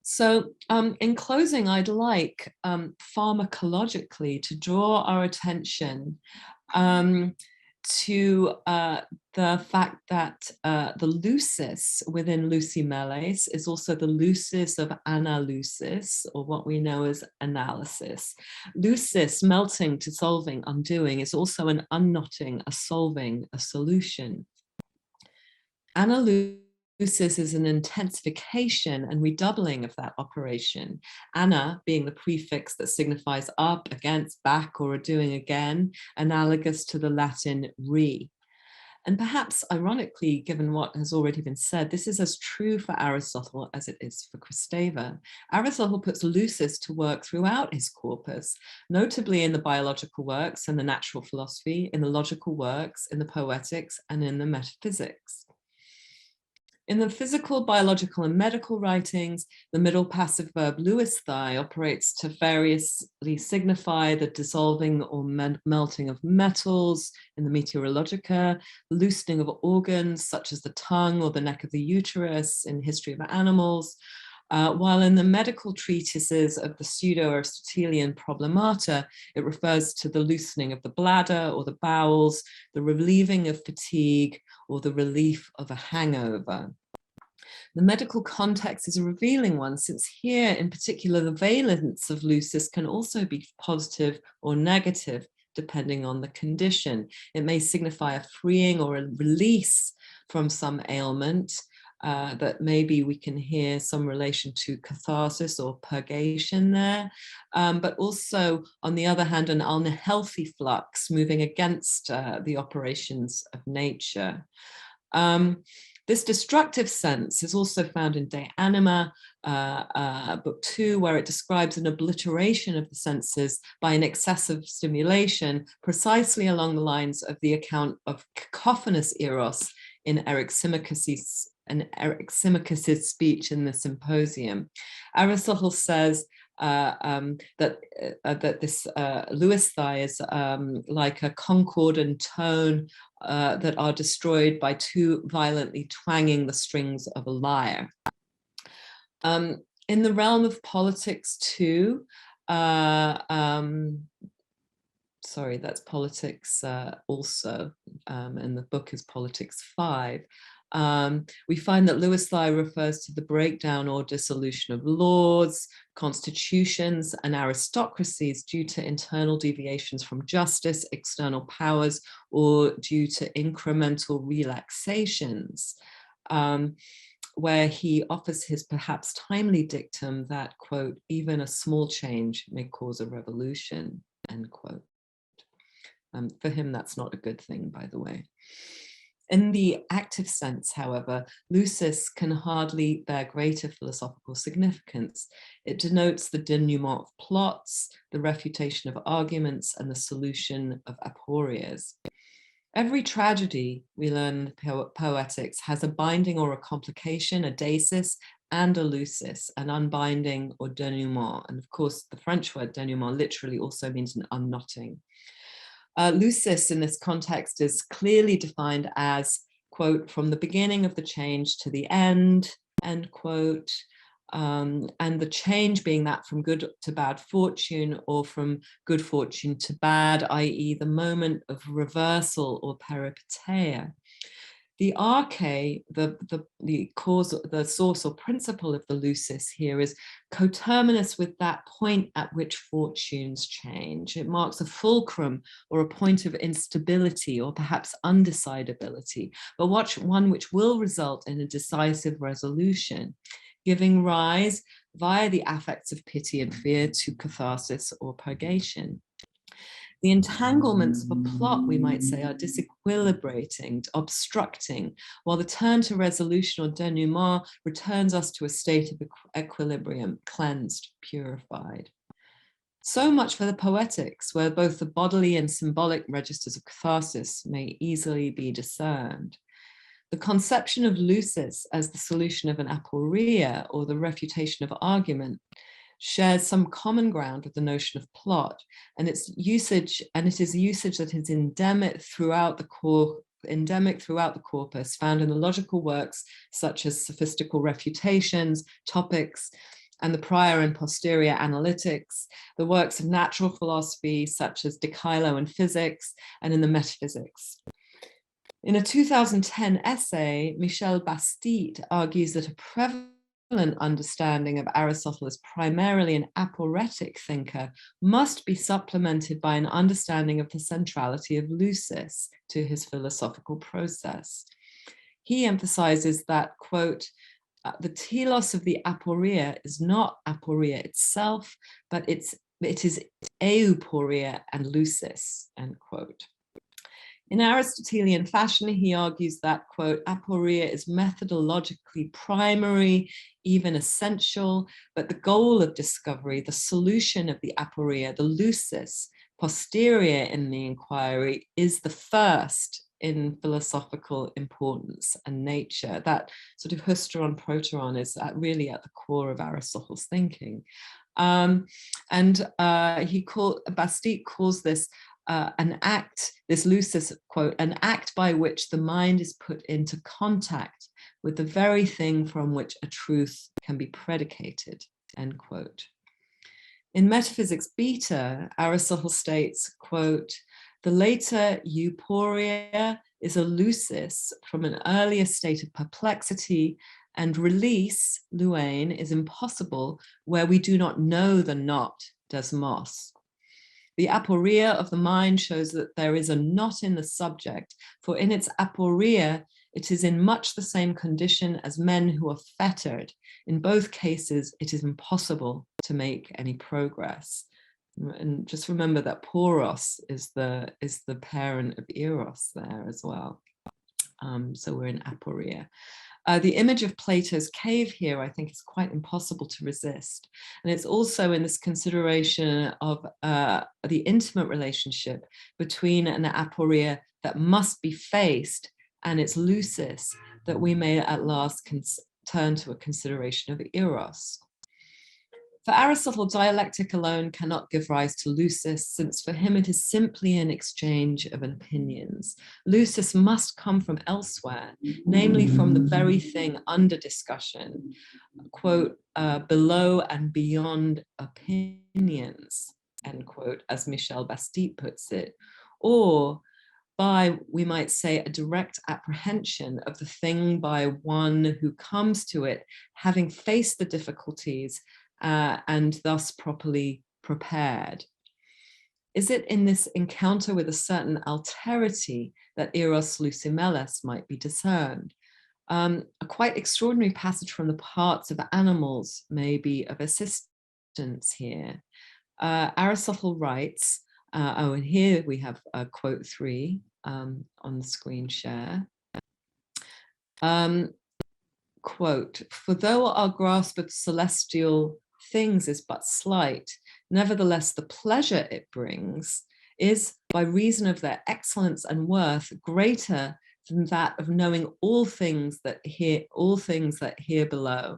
Speaker 3: So in closing, I'd like pharmacologically to draw our attention to the fact that the lucis within Lucy Meles is also the lucis of analusis, or what we know as analysis. Lucis, melting, dissolving, undoing, is also an unknotting, a solving, a solution. Analusis is an intensification and redoubling of that operation. Ana being the prefix that signifies up, against, back, or a doing again, analogous to the Latin re. And perhaps ironically, given what has already been said, this is as true for Aristotle as it is for Kristeva. Aristotle puts lucis to work throughout his corpus, notably in the biological works and the natural philosophy, in the logical works, in the poetics, and in the metaphysics. In the physical, biological, and medical writings, the middle passive verb luisthai operates to variously signify the dissolving or melting of metals in the meteorologica, the loosening of organs such as the tongue or the neck of the uterus in History of Animals, while in the medical treatises of the pseudo-Aristotelian problemata, it refers to the loosening of the bladder or the bowels, the relieving of fatigue, or the relief of a hangover. The medical context is a revealing one, since here in particular the valence of lucis can also be positive or negative depending on the condition. It may signify a freeing or a release from some ailment, that maybe we can hear some relation to catharsis or purgation there, but also, on the other hand, an unhealthy flux moving against the operations of nature. This destructive sense is also found in De Anima, book 2, where it describes an obliteration of the senses by an excessive stimulation, precisely along the lines of the account of cacophonous eros in Eric Simicus's speech in the Symposium. Aristotle says that this luisthai is like a concord and tone that are destroyed by too violently twanging the strings of a lyre. In the realm of politics too, sorry, that's politics also, and the book is Politics 5. We find that luisthai refers to the breakdown or dissolution of laws, constitutions, and aristocracies due to internal deviations from justice, external powers, or due to incremental relaxations, where he offers his perhaps timely dictum that, quote, even a small change may cause a revolution, end quote. For him, that's not a good thing, by the way. In the active sense, however, lucis can hardly bear greater philosophical significance. It denotes the denouement of plots, the refutation of arguments, and the solution of aporias. Every tragedy, we learn in poetics, has a binding or a complication, a dasis, and a lucis, an unbinding or denouement. And of course, the French word denouement literally also means an unknotting. Lucis in this context is clearly defined as, quote, from the beginning of the change to the end quote, and the change being that from good to bad fortune, or from good fortune to bad, i.e. the moment of reversal or peripeteia. The arche, the cause, the source or principle of the lucis here, is coterminous with that point at which fortunes change. It marks a fulcrum or a point of instability or perhaps undecidability, but one which will result in a decisive resolution, giving rise via the affects of pity and fear to catharsis or purgation. The entanglements of a plot, we might say, are disequilibrating, obstructing, while the turn to resolution or denouement returns us to a state of equilibrium, cleansed, purified. So much for the poetics, where both the bodily and symbolic registers of catharsis may easily be discerned. The conception of lucis as the solution of an aporia, or the refutation of argument, shares some common ground with the notion of plot, and its usage, and it is a usage that is endemic throughout the corpus, found in the logical works such as sophistical refutations, topics, and the prior and posterior analytics, the works of natural philosophy such as De Caelo and Physics, and in the metaphysics. In a 2010 essay, Michel Bastide argues that a prevalent understanding of Aristotle as primarily an aporetic thinker must be supplemented by an understanding of the centrality of lucis to his philosophical process. He emphasizes that, quote, the telos of the aporia is not aporia itself, but it is euporia and lucis, end quote. In Aristotelian fashion, he argues that, quote, aporia is methodologically primary, even essential, but the goal of discovery, the solution of the aporia, the lucis, posterior in the inquiry, is the first in philosophical importance and nature. That sort of hysteron proteron is really at the core of Aristotle's thinking. Bastide calls this an act, this lucis, quote, an act by which the mind is put into contact with the very thing from which a truth can be predicated, end quote. In Metaphysics Beta, Aristotle states, quote, the later euporia is a lucis from an earlier state of perplexity, and release, luein, is impossible where we do not know the not, desmos. The aporia of the mind shows that there is a not in the subject, for in its aporia, it is in much the same condition as men who are fettered. In both cases, it is impossible to make any progress. And just remember that poros is the parent of eros there as well. So we're in aporia. The image of Plato's cave here, I think, is quite impossible to resist. And it's also in this consideration of the intimate relationship between an aporia that must be faced and its lucis that we may at last turn to a consideration of eros. For Aristotle, dialectic alone cannot give rise to lucis, since for him it is simply an exchange of opinions. Lucis must come from elsewhere, namely from the very thing under discussion, quote, below and beyond opinions, end quote, as Michel Bastide puts it, or by, we might say, a direct apprehension of the thing by one who comes to it, having faced the difficulties and thus properly prepared. Is it in this encounter with a certain alterity that eros lucimeles might be discerned? A quite extraordinary passage from the parts of animals may be of assistance here. Aristotle writes, and here we have quote 3 on the screen share. Quote, for though our grasp of celestial things is but slight, nevertheless the pleasure it brings is, by reason of their excellence and worth, greater than that of knowing all things that here below.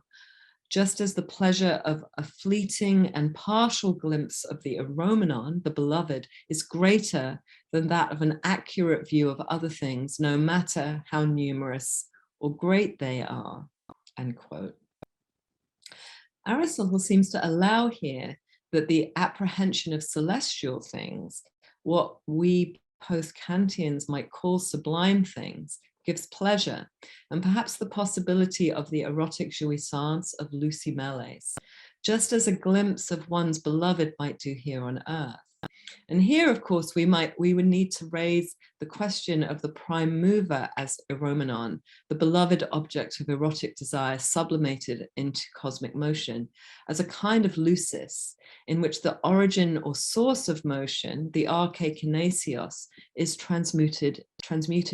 Speaker 3: Just as the pleasure of a fleeting and partial glimpse of the aromenon, the beloved, is greater than that of an accurate view of other things, no matter how numerous or great they are, end quote. Aristotle seems to allow here that the apprehension of celestial things, what we post-Kantians might call sublime things, gives pleasure, and perhaps the possibility of the erotic jouissance of Lucy Meles, just as a glimpse of one's beloved might do here on earth. And here, of course, we would need to raise the question of the prime mover as eromenon, the beloved object of erotic desire sublimated into cosmic motion, as a kind of lucis, in which the origin or source of motion, the arche kinesios, is transmuted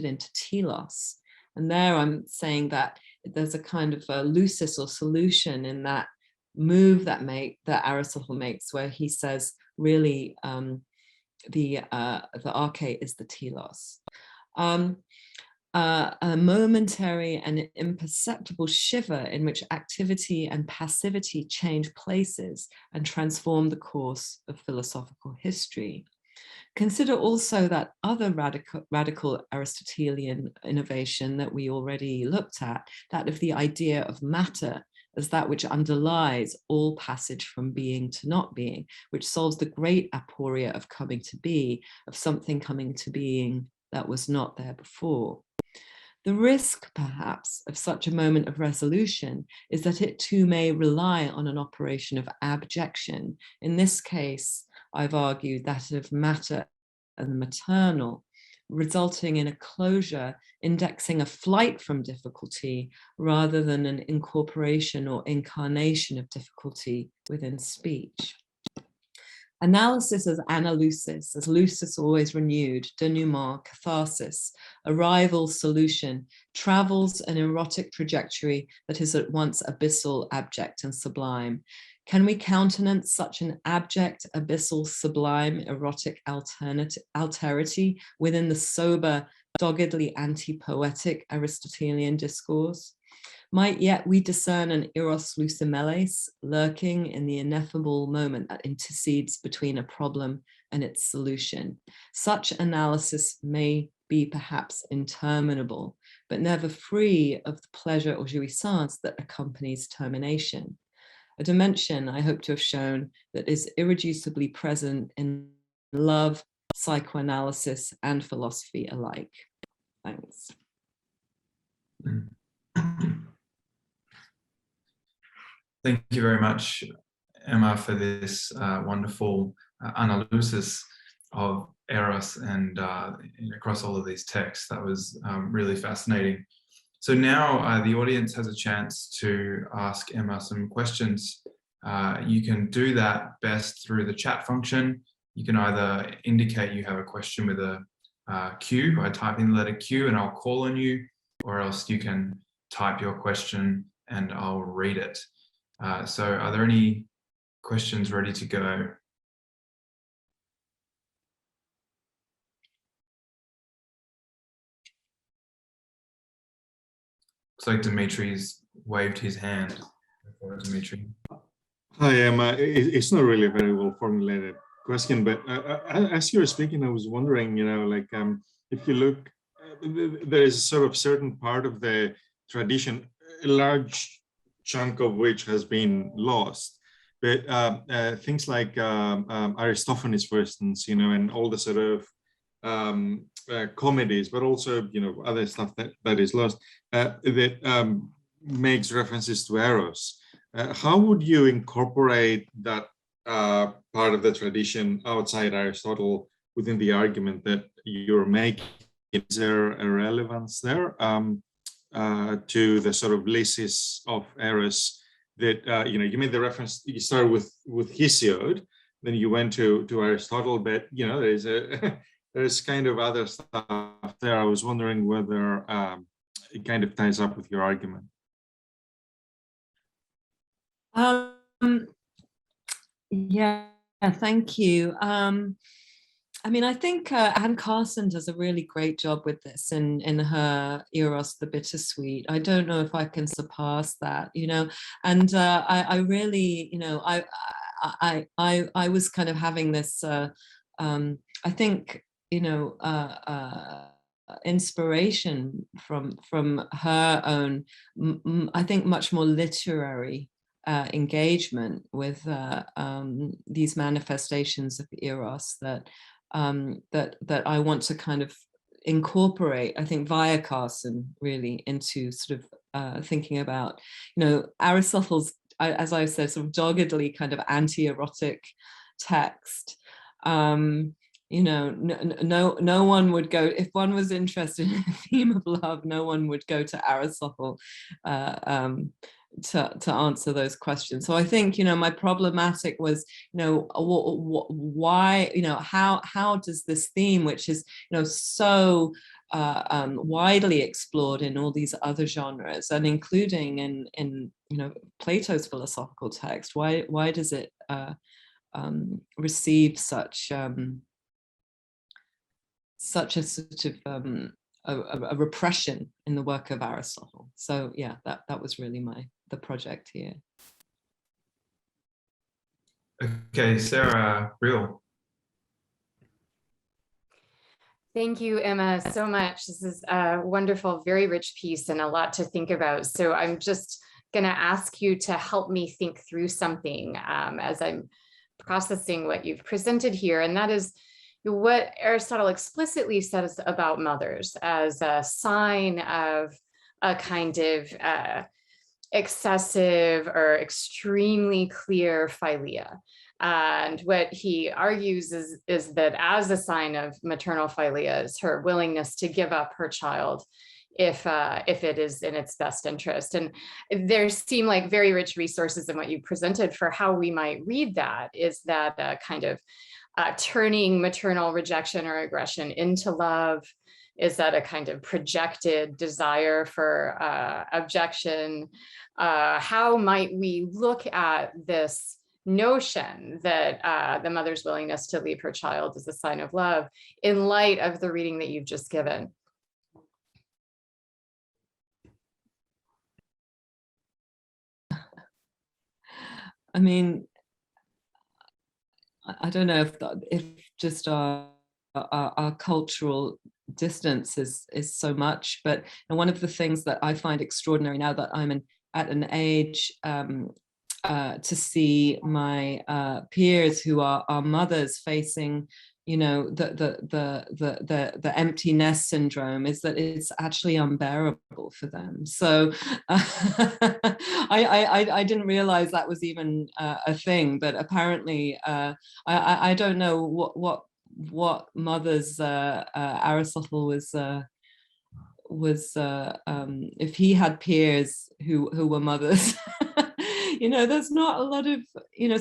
Speaker 3: into telos. And there I'm saying that there's a kind of a lucis or solution in that move that Aristotle makes, where he says, really, the arche is the telos. A momentary and imperceptible shiver in which activity and passivity change places and transform the course of philosophical history. Consider also that other radical Aristotelian innovation that we already looked at, that of the idea of matter as that which underlies all passage from being to not being, which solves the great aporia of coming to be, of something coming to being that was not there before. The risk, perhaps, of such a moment of resolution is that it too may rely on an operation of abjection. In this case, I've argued that of matter and the maternal, resulting in a closure indexing a flight from difficulty rather than an incorporation or incarnation of difficulty within speech. Analysis as analusis, as lucis always renewed, denouement, catharsis, arrival, solution, travels an erotic trajectory that is at once abyssal, abject, and sublime. Can we countenance such an abject, abyssal, sublime, erotic alterity within the sober, doggedly anti-poetic Aristotelian discourse? Might yet we discern an eros lucimeles lurking in the ineffable moment that intercedes between a problem and its solution? Such analysis may be perhaps interminable, but never free of the pleasure or jouissance that accompanies termination. A dimension I hope to have shown that is irreducibly present in love, psychoanalysis, and philosophy alike. Thanks.
Speaker 2: Thank you very much, Emma, for this wonderful analysis of Eros and across all of these texts. That was really fascinating. So now the audience has a chance to ask Emma some questions. You can do that best through the chat function. You can either indicate you have a question with a Q by typing the letter Q and I'll call on you, or else you can type your question and I'll read it. So are there any questions ready to go? Looks like Dimitri's waved his hand. Dimitri.
Speaker 4: Hi, Emma. It's not really a very well formulated question, but as you were speaking, I was wondering, if you look, there is a sort of certain part of the tradition, a large chunk of which has been lost. But things like Aristophanes, for instance, and all the sort of comedies, but also, other stuff that is lost, that makes references to Eros. How would you incorporate that part of the tradition outside Aristotle within the argument that you're making? Is there a relevance there to the sort of lysis of Eros that, you made the reference, you started with Hesiod, then you went to Aristotle, but, there's kind of other stuff there. I was wondering whether it kind of ties up with your argument.
Speaker 3: Yeah, thank you. I mean, I think Anne Carson does a really great job with this in her Eros the Bittersweet. I don't know if I can surpass that, and I really, I was kind of having this, I think, inspiration from her own, I think, much more literary engagement with these manifestations of Eros that that I want to kind of incorporate, I think, via Carson really into sort of thinking about, Aristotle's, as I said, sort of doggedly kind of anti-erotic text. No one would go, if one was interested in the theme of love, no one would go to Aristotle to answer those questions. So I think, my problematic was, why, how does this theme, which is, so widely explored in all these other genres, and including in Plato's philosophical text, why does it receive such a sort of a repression in the work of Aristotle? So yeah, that was really the project here.
Speaker 2: Okay, Sarah Brill.
Speaker 5: Thank you, Emma, so much. This is a wonderful, very rich piece and a lot to think about. So I'm just going to ask you to help me think through something as I'm processing what you've presented here. And that is what Aristotle explicitly says about mothers as a sign of a kind of excessive or extremely clear philia. And what he argues is that as a sign of maternal philia is her willingness to give up her child if it is in its best interest. And there seem like very rich resources in what you presented for how we might read that. Is that kind of turning maternal rejection or aggression into love? Is that a kind of projected desire for objection? How might we look at this notion that the mother's willingness to leave her child is a sign of love in light of the reading that you've just given?
Speaker 3: I mean, I don't know if just our cultural distance is so much, but one of the things that I find extraordinary now that I'm at an age to see my peers who are mothers facing, the empty nest syndrome, is that it's actually unbearable for them. So I didn't realize that was even a thing, but apparently I don't know what mothers Aristotle was if he had peers who were mothers. There's not a lot of,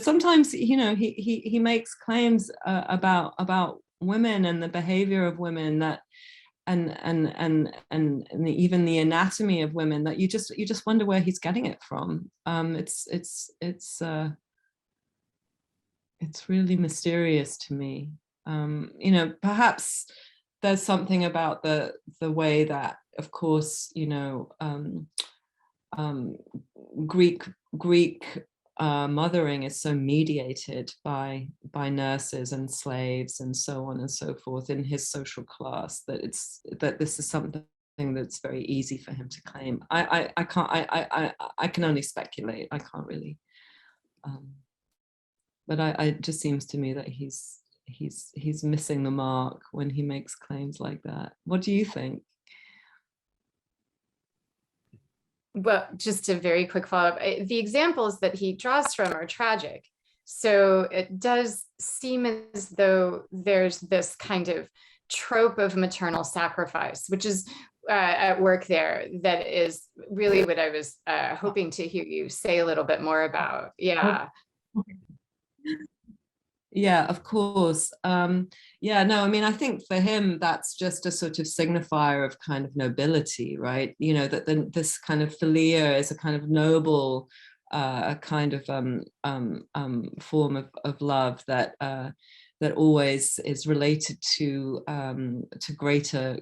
Speaker 3: sometimes, he makes claims about women and the behavior of women that, and even the anatomy of women, that you just wonder where he's getting it from. It's really mysterious to me. Perhaps there's something about the way that, of course, Greek mothering is so mediated by nurses and slaves and so on and so forth in his social class, that this is something that's very easy for him to claim. I can only speculate. I can't really, but it just seems to me that he's missing the mark when he makes claims like that. What do you think?
Speaker 5: Well, just a very quick follow-up. The examples that he draws from are tragic. So it does seem as though there's this kind of trope of maternal sacrifice, which is at work there. That is really what I was hoping to hear you say a little bit more about. Yeah.
Speaker 3: Yeah, of course. Yeah, no, I mean, I think for him, that's just a sort of signifier of kind of nobility, right? That this kind of philia is a kind of noble, a kind of form of love that always is related to greater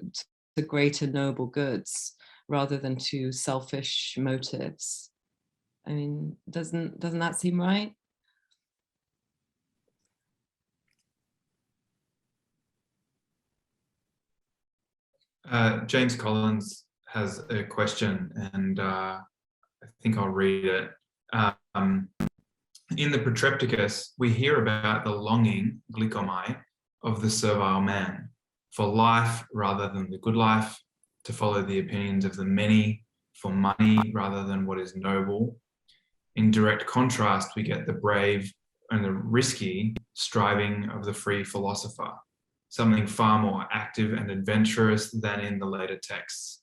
Speaker 3: noble goods rather than to selfish motives. I mean, doesn't that seem right?
Speaker 2: James Collins has a question, and I think I'll read it. in the Protrepticus, we hear about the longing, glykomai, of the servile man for life rather than the good life, to follow the opinions of the many, for money rather than what is noble. In direct contrast, we get the brave and the risky striving of the free philosopher, something far more active and adventurous than in the later texts.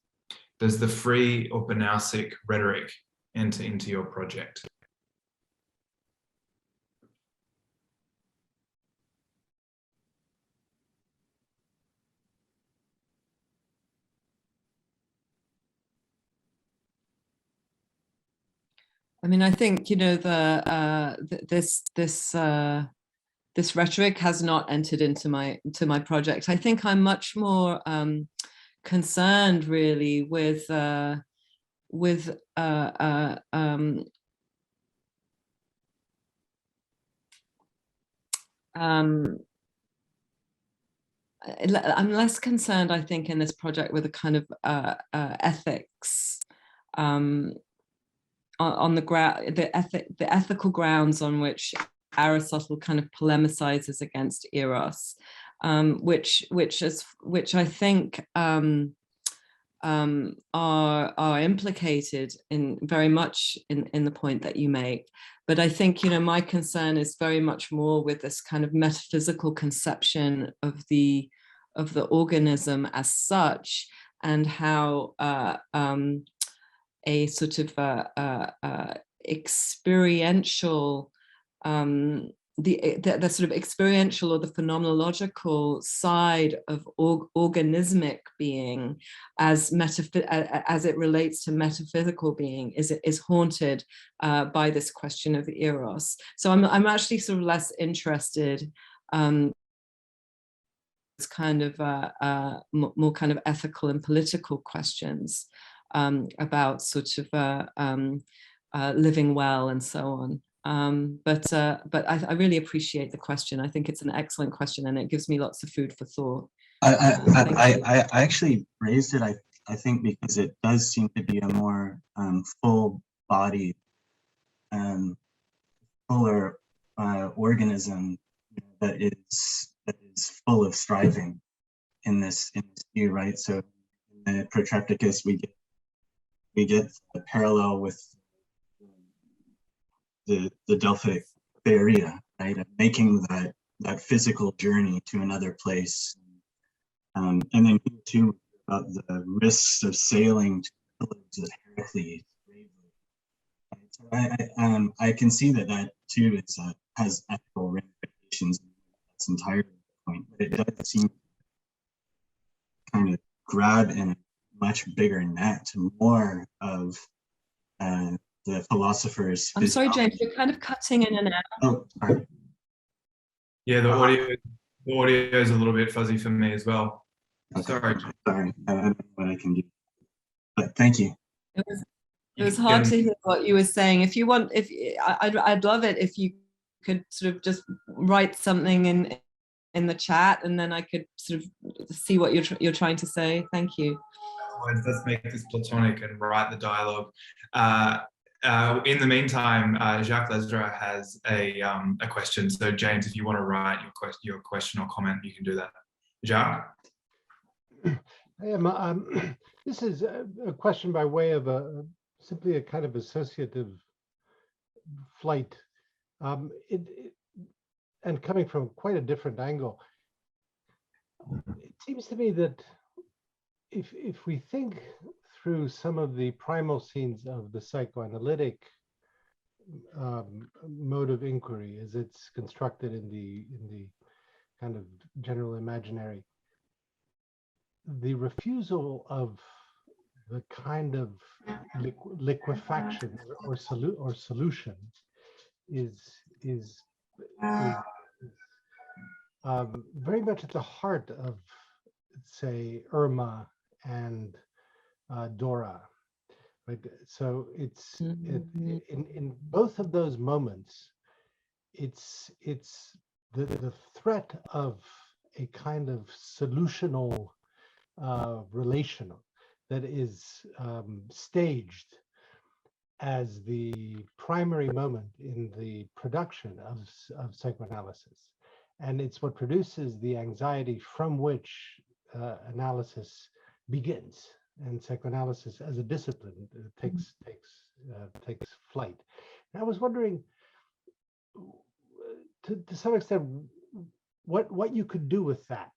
Speaker 2: Does the free or banausic rhetoric enter into your project?
Speaker 3: I mean, I think, you know, this rhetoric has not entered into my project. I think I'm much more concerned really with let I'm less concerned, I think, in this project with a kind of ethics on the ethical grounds on which Aristotle kind of polemicizes against Eros, which I think are implicated in very much in the point that you make. But I think, you know, my concern is very much more with this kind of metaphysical conception of the organism as such, and how a sort of experiential, the sort of experiential or the phenomenological side of organismic being as it relates to metaphysical being is haunted by this question of Eros. So I'm actually sort of less interested kind of more kind of ethical and political questions about sort of living well and so on. But I really appreciate the question. I think it's an excellent question, and it gives me lots of food for thought.
Speaker 6: I actually raised it, I think, because it does seem to be a more full-bodied, fuller organism that is full of striving in this view, right? So in the Protrepticus, we get a parallel with the Delphic Theoria, right? And making that physical journey to another place. And then too, about the risks of sailing to the pillars of Heracles bravely. So I can see that too has ethical ramifications. That's entirely the point, but it does seem to kind of grab in a much bigger net more of the philosophers.
Speaker 3: I'm sorry, James, you're kind of cutting in and out.
Speaker 6: Oh, sorry.
Speaker 2: Yeah, the audio is a little bit fuzzy for me as well.
Speaker 6: Okay.
Speaker 2: Sorry.
Speaker 6: Sorry, I don't know what I can do, but thank you.
Speaker 3: It was hard to hear what you were saying. If you want, I'd love it if you could sort of just write something in the chat, and then I could sort of see what you're trying to say. Thank you.
Speaker 2: Let's make this platonic and write the dialogue. In the meantime, Jacques Lesdra has a question. So James, if you want to write your question or comment, you can do that. Jacques?
Speaker 7: This is a question by way of simply a kind of associative flight, and coming from quite a different angle. It seems to me that if we think through some of the primal scenes of the psychoanalytic mode of inquiry as it's constructed in the kind of general imaginary, the refusal of the kind of liquefaction or solution is very much at the heart of, say, Irma and Dora, right? So it's in both of those moments, it's the threat of a kind of solutional relational that is staged as the primary moment in the production of psychoanalysis. And it's what produces the anxiety from which analysis begins. And psychoanalysis as a discipline takes flight. And I was wondering, to some extent, what you could do with that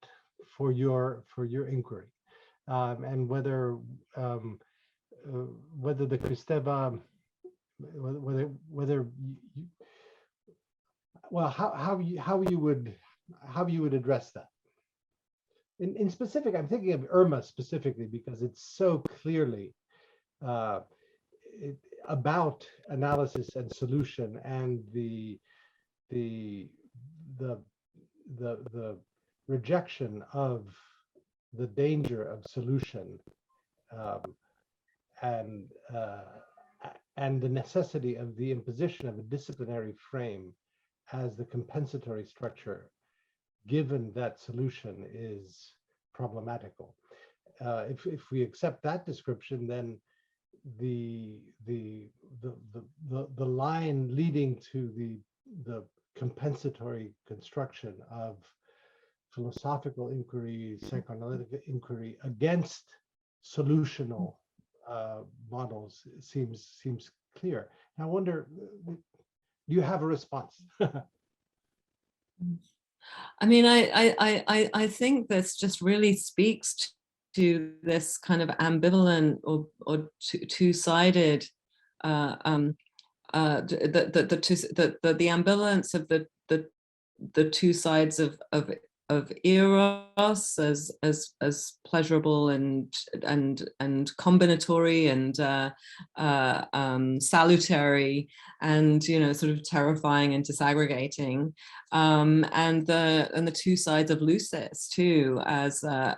Speaker 7: for your inquiry, and whether the Kristeva, whether you, well, how you would address that. In specific, I'm thinking of Irma specifically because it's so clearly about analysis and solution, and the rejection of the danger of solution, and the necessity of the imposition of a disciplinary frame as the compensatory structure, given that solution is problematical. If we accept that description, then the line leading to the compensatory construction of philosophical inquiry, psychoanalytic inquiry against solutional models seems clear. I wonder, do you have a response?
Speaker 3: I mean, I think this just really speaks to this kind of ambivalent or two-sided the ambivalence of the two sides of Eros as pleasurable and combinatory and salutary, and sort of terrifying and disaggregating, and the two sides of Lucis too, as a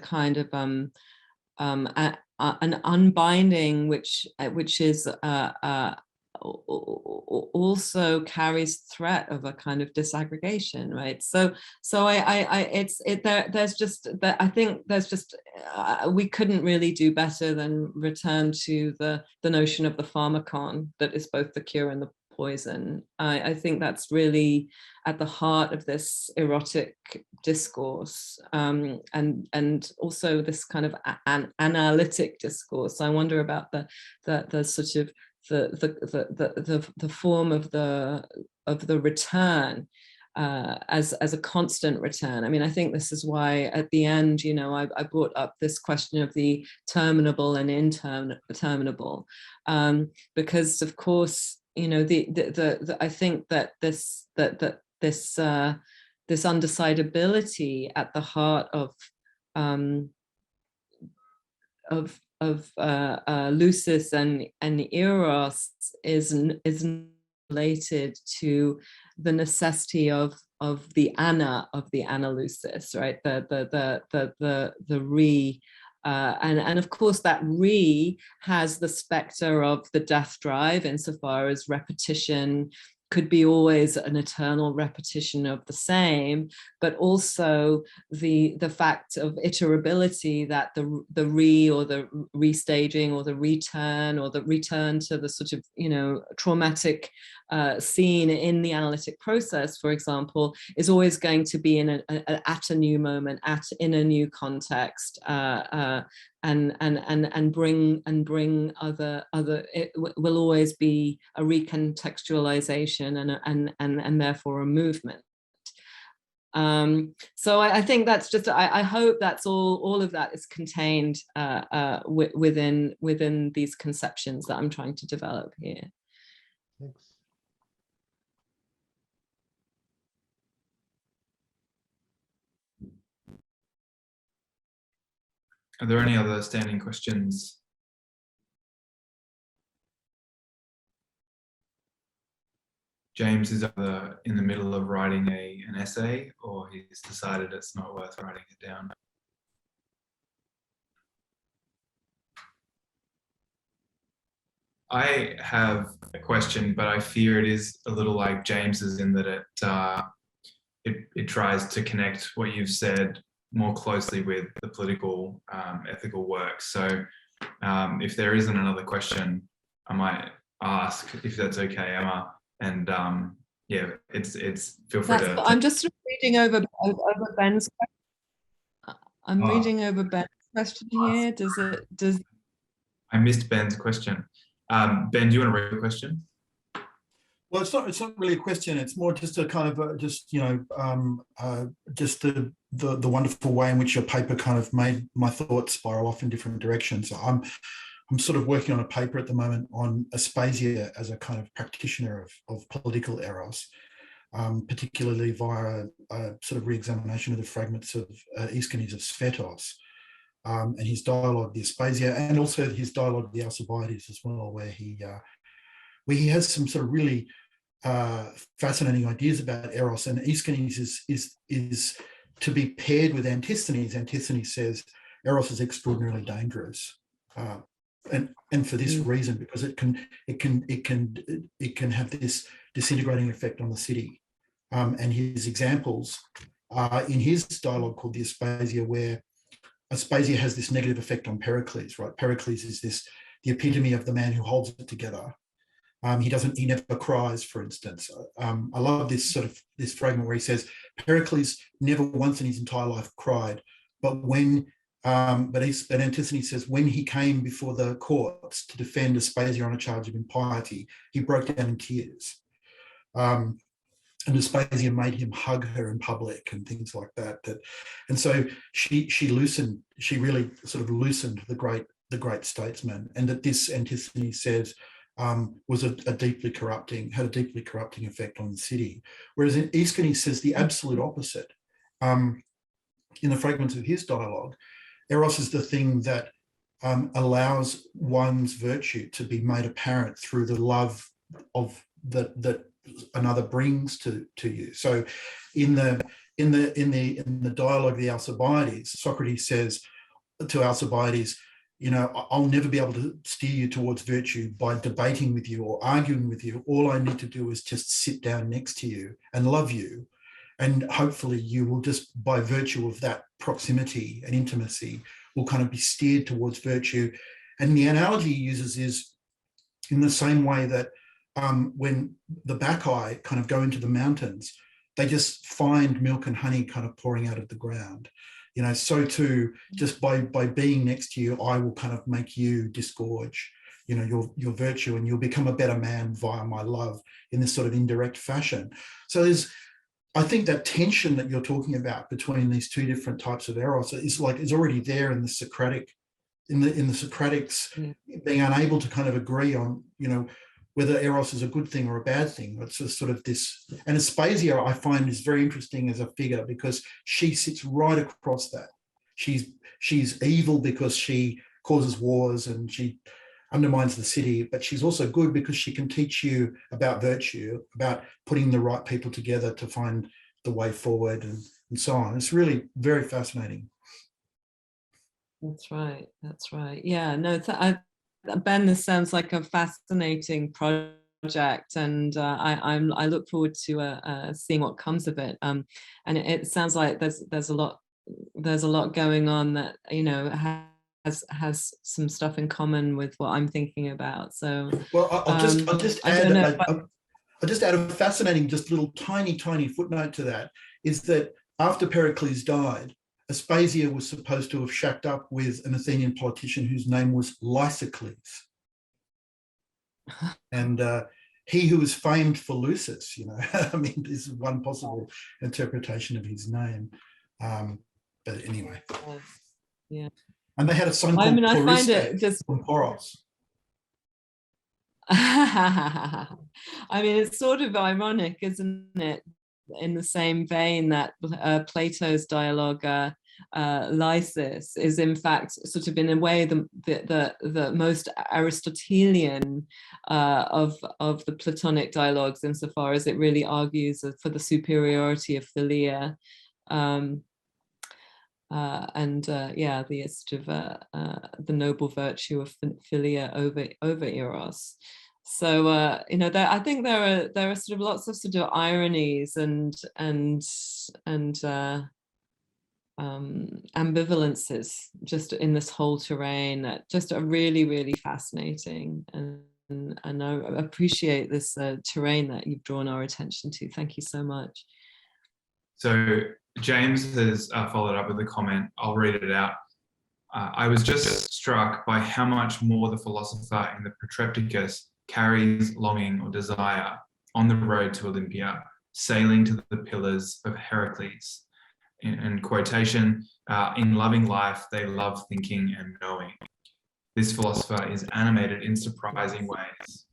Speaker 3: kind of an unbinding, which is also carries threat of a kind of disaggregation, right? So there's just that. I think there's just we couldn't really do better than return to the notion of the pharmakon, that is both the cure and the poison. I think that's really at the heart of this erotic discourse, and also this kind of analytic discourse. I wonder about the sort of the form of the return as a constant return. I mean, I think this is why at the end, I brought up this question of the terminable and interminable, because of course, I think that this undecidability at the heart of Lucis and Eros is related to the necessity of the ana of the analusis, right? The re. And of course that re has the specter of the death drive, insofar as repetition could be always an eternal repetition of the same, but also the fact of iterability, that the re or the restaging or the return to the sort of traumatic scene in the analytic process, for example, is always going to be at a new moment, in a new context, and bring other. It will always be a recontextualization and therefore a movement. So I think that's just, I hope that's all of that is contained within these conceptions that I'm trying to develop here.
Speaker 7: Thanks.
Speaker 2: Are there any other standing questions? James is either in the middle of writing an essay, or he's decided it's not worth writing it down. I have a question, but I fear it is a little like James's, in that it tries to connect what you've said more closely with the political, ethical work. So if there isn't another question, I might ask if that's okay, Emma. And yeah, it's feel free to.
Speaker 3: I'm just sort of reading over Ben's. I'm reading over Ben's question here. Does
Speaker 2: I missed Ben's question. Ben, do you want to read the question?
Speaker 1: Well, it's not really a question. It's more just a kind of just the wonderful way in which your paper kind of made my thoughts spiral off in different directions. I'm sort of working on a paper at the moment on Aspasia as a kind of practitioner of political eros, particularly via a sort of re-examination of the fragments of Aeschines of Svetos and his dialogue, the Aspasia, and also his dialogue, the Alcibiades as well, where he has some sort of really fascinating ideas about eros, and Aeschines is to be paired with Antisthenes. Antisthenes says eros is extraordinarily dangerous, and for this reason, because it can have this disintegrating effect on the city. And his examples are in his dialogue called the Aspasia, where Aspasia has this negative effect on Pericles. Right, Pericles is the epitome of the man who holds it together. He never cries, for instance. I love this fragment where he says, Pericles never once in his entire life cried, but Antisthenes says, when he came before the courts to defend Aspasia on a charge of impiety, he broke down in tears. And Aspasia made him hug her in public and things like that. And so she really sort of loosened the great statesman, and that this, Antisthenes says, was had a deeply corrupting effect on the city. Whereas Aeschines says the absolute opposite. In the fragments of his dialogue, eros is the thing that allows one's virtue to be made apparent through the love of that another brings to you. So in the dialogue of the Alcibiades, Socrates says to Alcibiades, I'll never be able to steer you towards virtue by debating with you or arguing with you. All I need to do is just sit down next to you and love you. And hopefully you will just, by virtue of that proximity and intimacy, will kind of be steered towards virtue. And the analogy he uses is in the same way that when the Bacchae kind of go into the mountains, they just find milk and honey kind of pouring out of the ground. So too, just by being next to you, I will kind of make you disgorge, your virtue, and you'll become a better man via my love in this sort of indirect fashion. So I think that tension that you're talking about between these two different types of eros is already there in the Socratic, in the Socratics being unable to kind of agree on, whether eros is a good thing or a bad thing. It's a sort of this, and Aspasia I find is very interesting as a figure because she sits right across that. She's evil because she causes wars and she undermines the city, but she's also good because she can teach you about virtue, about putting the right people together to find the way forward and so on. It's really very fascinating.
Speaker 3: That's right. Yeah, no, Ben, this sounds like a fascinating project, and I look forward to seeing what comes of it. And it sounds like there's a lot going on that has some stuff in common with what I'm thinking about. So
Speaker 1: well, I'll just add a fascinating, just little tiny footnote to that, is that after Pericles died, Aspasia was supposed to have shacked up with an Athenian politician whose name was Lysicles. And he who was famed for Lucis, I mean, this is one possible interpretation of his name. But anyway.
Speaker 3: Yeah.
Speaker 1: And they had a son called
Speaker 3: I find it just
Speaker 1: from Poros.
Speaker 3: I mean, it's sort of ironic, isn't it? In the same vein that Plato's dialogue Lysis is in fact sort of in a way the most Aristotelian of the Platonic dialogues, insofar as it really argues for the superiority of philia, the sort of the noble virtue of philia over eros. So I think there are sort of lots of sort of ironies and ambivalences just in this whole terrain that just are really, really fascinating. And I appreciate this terrain that you've drawn our attention to. Thank you so much.
Speaker 2: So James has followed up with a comment. I'll read it out. I was just struck by how much more the philosopher in the Protrepticus carries longing or desire on the road to Olympia, sailing to the pillars of Heracles. In quotation, in loving life, they love thinking and knowing. This philosopher is animated in surprising ways.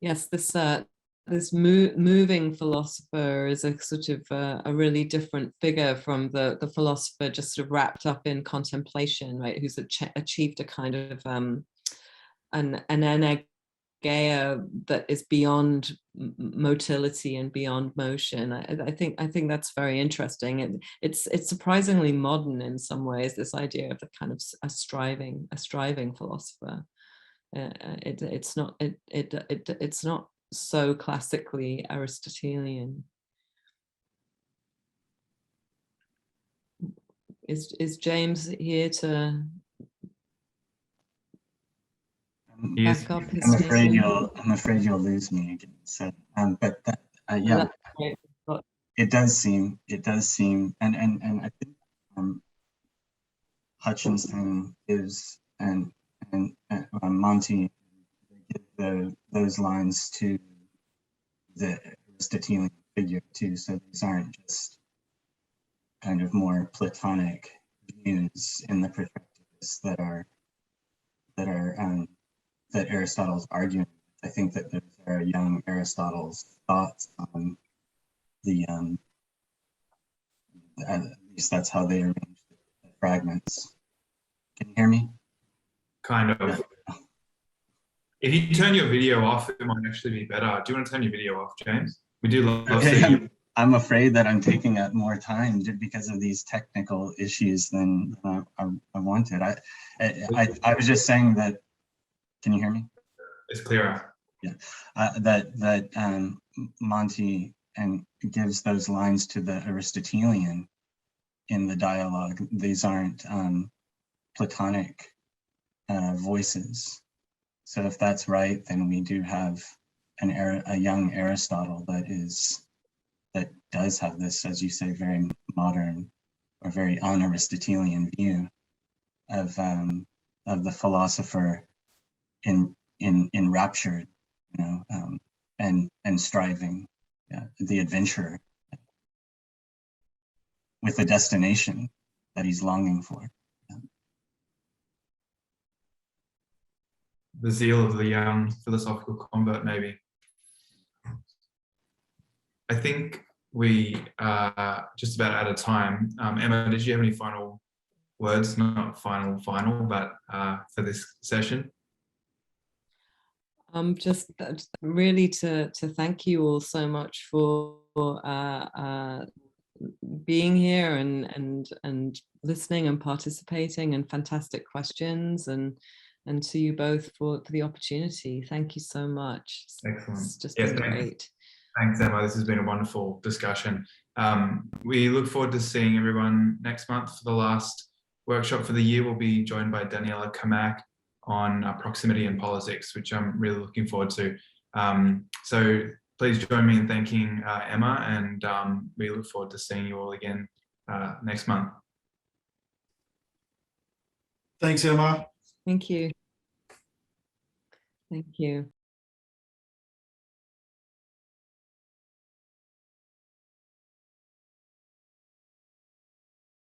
Speaker 3: Yes, this moving philosopher is a sort of a really different figure from the philosopher just sort of wrapped up in contemplation, right? Who's achieved a kind of an energeia that is beyond motility and beyond motion. I think that's very interesting. It's surprisingly modern in some ways. This idea of the kind of a striving philosopher. It's not so classically Aristotelian. Is James here to back up his statement?
Speaker 6: I'm afraid you'll lose me again. So, but that, yeah, it does seem, and I think Hutchinson gives and Monty give those lines to the Aristotelian figure too. So these aren't just kind of more Platonic views in the Protrepticus that Aristotle's arguing. I think that those are young Aristotle's thoughts on the at least that's how they arrange the fragments. Can you hear me?
Speaker 2: Kind of. Yeah. If you turn your video off, it might actually be better. Do you want to turn your video off, James? We do love seeing you.
Speaker 6: I'm afraid that I'm taking up more time because of these technical issues than I wanted. I was just saying that. Can you hear me?
Speaker 2: It's clearer.
Speaker 6: Yeah, that Monty gives those lines to the Aristotelian in the dialogue. These aren't Platonic voices. So if that's right, then we do have a young Aristotle that does have this, as you say, very modern or very un-Aristotelian view of the philosopher in rapture, you know, and striving, the adventurer with a destination that he's longing for.
Speaker 2: The zeal of the young philosophical convert, maybe. I think we are just about out of time. Emma, did you have any final words? Not final, but for this session?
Speaker 3: Just really to thank you all so much for being here and listening and participating, and fantastic questions, and to you both for the opportunity. Thank you so much.
Speaker 2: Excellent.
Speaker 3: It's just been great.
Speaker 2: Thanks, Emma. This has been a wonderful discussion. We look forward to seeing everyone next month for the last workshop for the year. We'll be joined by Daniela Kamak on proximity and politics, which I'm really looking forward to. So please join me in thanking Emma, and we look forward to seeing you all again next month.
Speaker 1: Thanks, Emma.
Speaker 3: Thank you. Thank you.